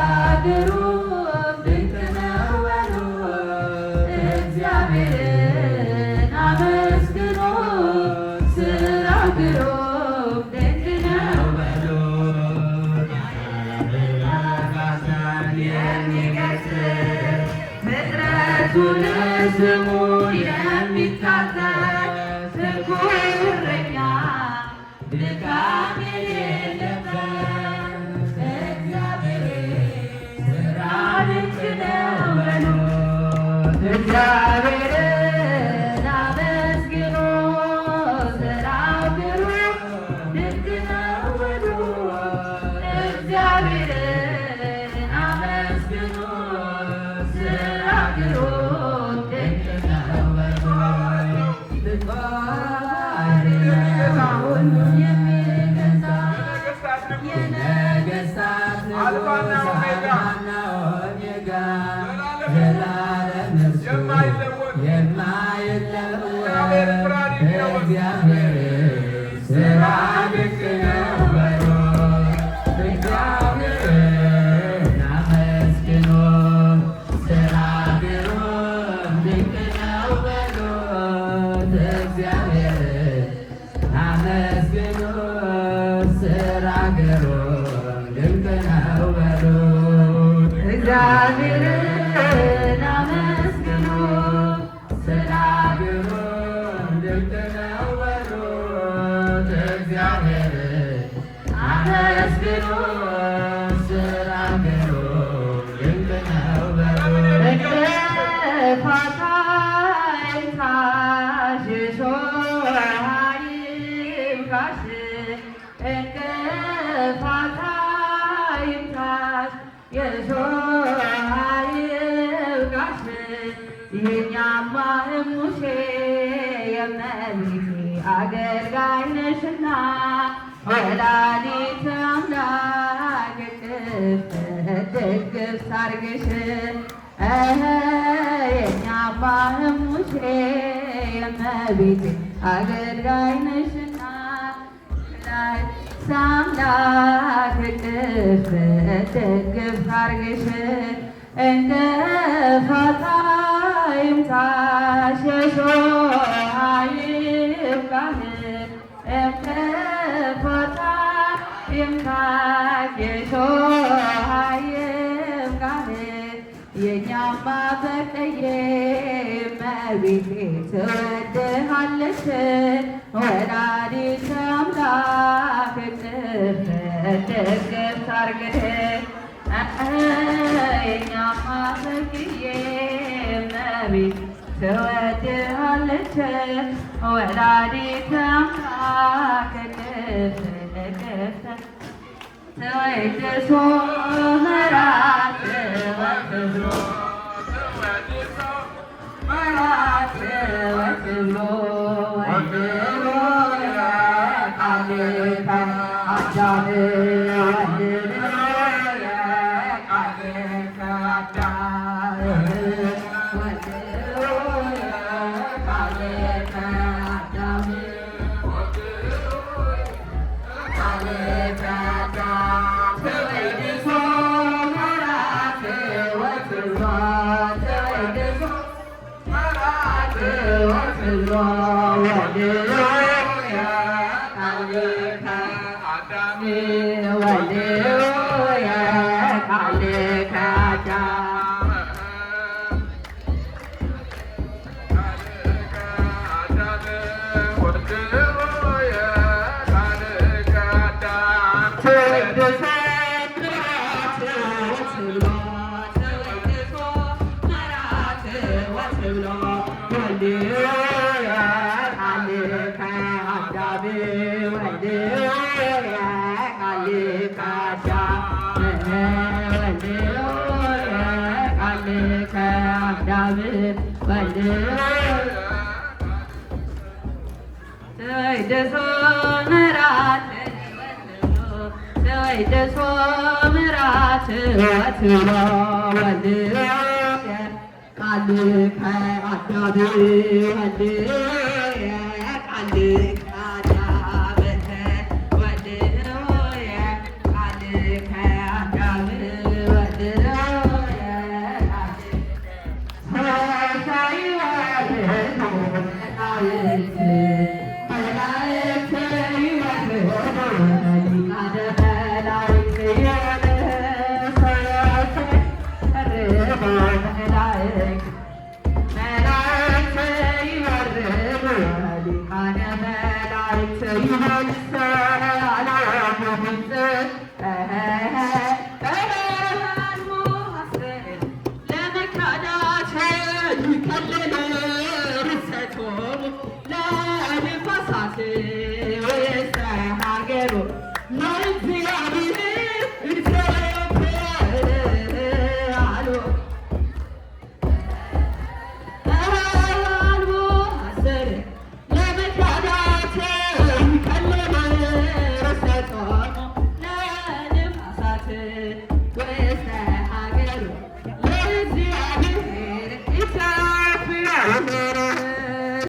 D: ግሩም ድንቅ ነው በሉ እግዚአብሔርን አመስግኑ ስራ ግሩም ድንቅ ነው በሉ ምድረቱን ስሙ የሚታዘዝ ትጉህ እረኛ ድካም የሌለበት እግዚአብሔር ስራ ድንቅ ነው በሉ እግዚአብሔርን አመስግኑ ስራው ግሩም ድንቅ ነው በሉ እግዚአብሔርን አመስግኑ ስራው ግሩም ድንቅ ነው በሉ ሁሉ የሚገዛ የነገሥታት ንጉሥ አልፋና ኦሜጋ ዘላለም እርሱ የማይለወጥ እግዚአብሔር ስራ ድንቅ ነው በሉ እግዚአብሔርን አመስግኑ ስራ ግሩም ድንቅ ነው በሉ እግዚአብሔርን አመስግኑ ስራ ግሩም ድንቅ ነው በሉ እግዚአብሔርን አመስግኑ ስራ ግሩም ድንቅ ነው በሉ እግዚአብሔርን አመስግኑ ስራ ግሩም ድንቅ ነው በሉ እንቅፋት አይንካሽ እሾህ አይንካሽ እንቅፋት አይንካሽ የእሾህ አይንካሽ የእኛማ ሙሴ የእመቤቴ አገልጋይ ነሽና ወላዲተ አምላክ እቅፍ ድግፍ ሳርግሽ የእኛማ ሙሴ የእመቤቴ አገልጋይ ነሽና ወላዲተ አምላክ እቅፍ ድግፍ ሳርግሽ እንቅፋት አይምታሽ እሾህ አይውጋህ እንቅፋት አይምታሽ እሾህ አይውጋህ የእኛማ በቀዬ እመቤቴ ትወድሃለች ወላዲተ አምላክ እቅፍ ድግፍ ታርግህ የእኛማ በቀዬ እመቤቴ ትወድሃለች ወላዲተ አምላክ እቅፍ ድግፍ ተወድሶ ምሕረት ተወድሶ
Q: Kali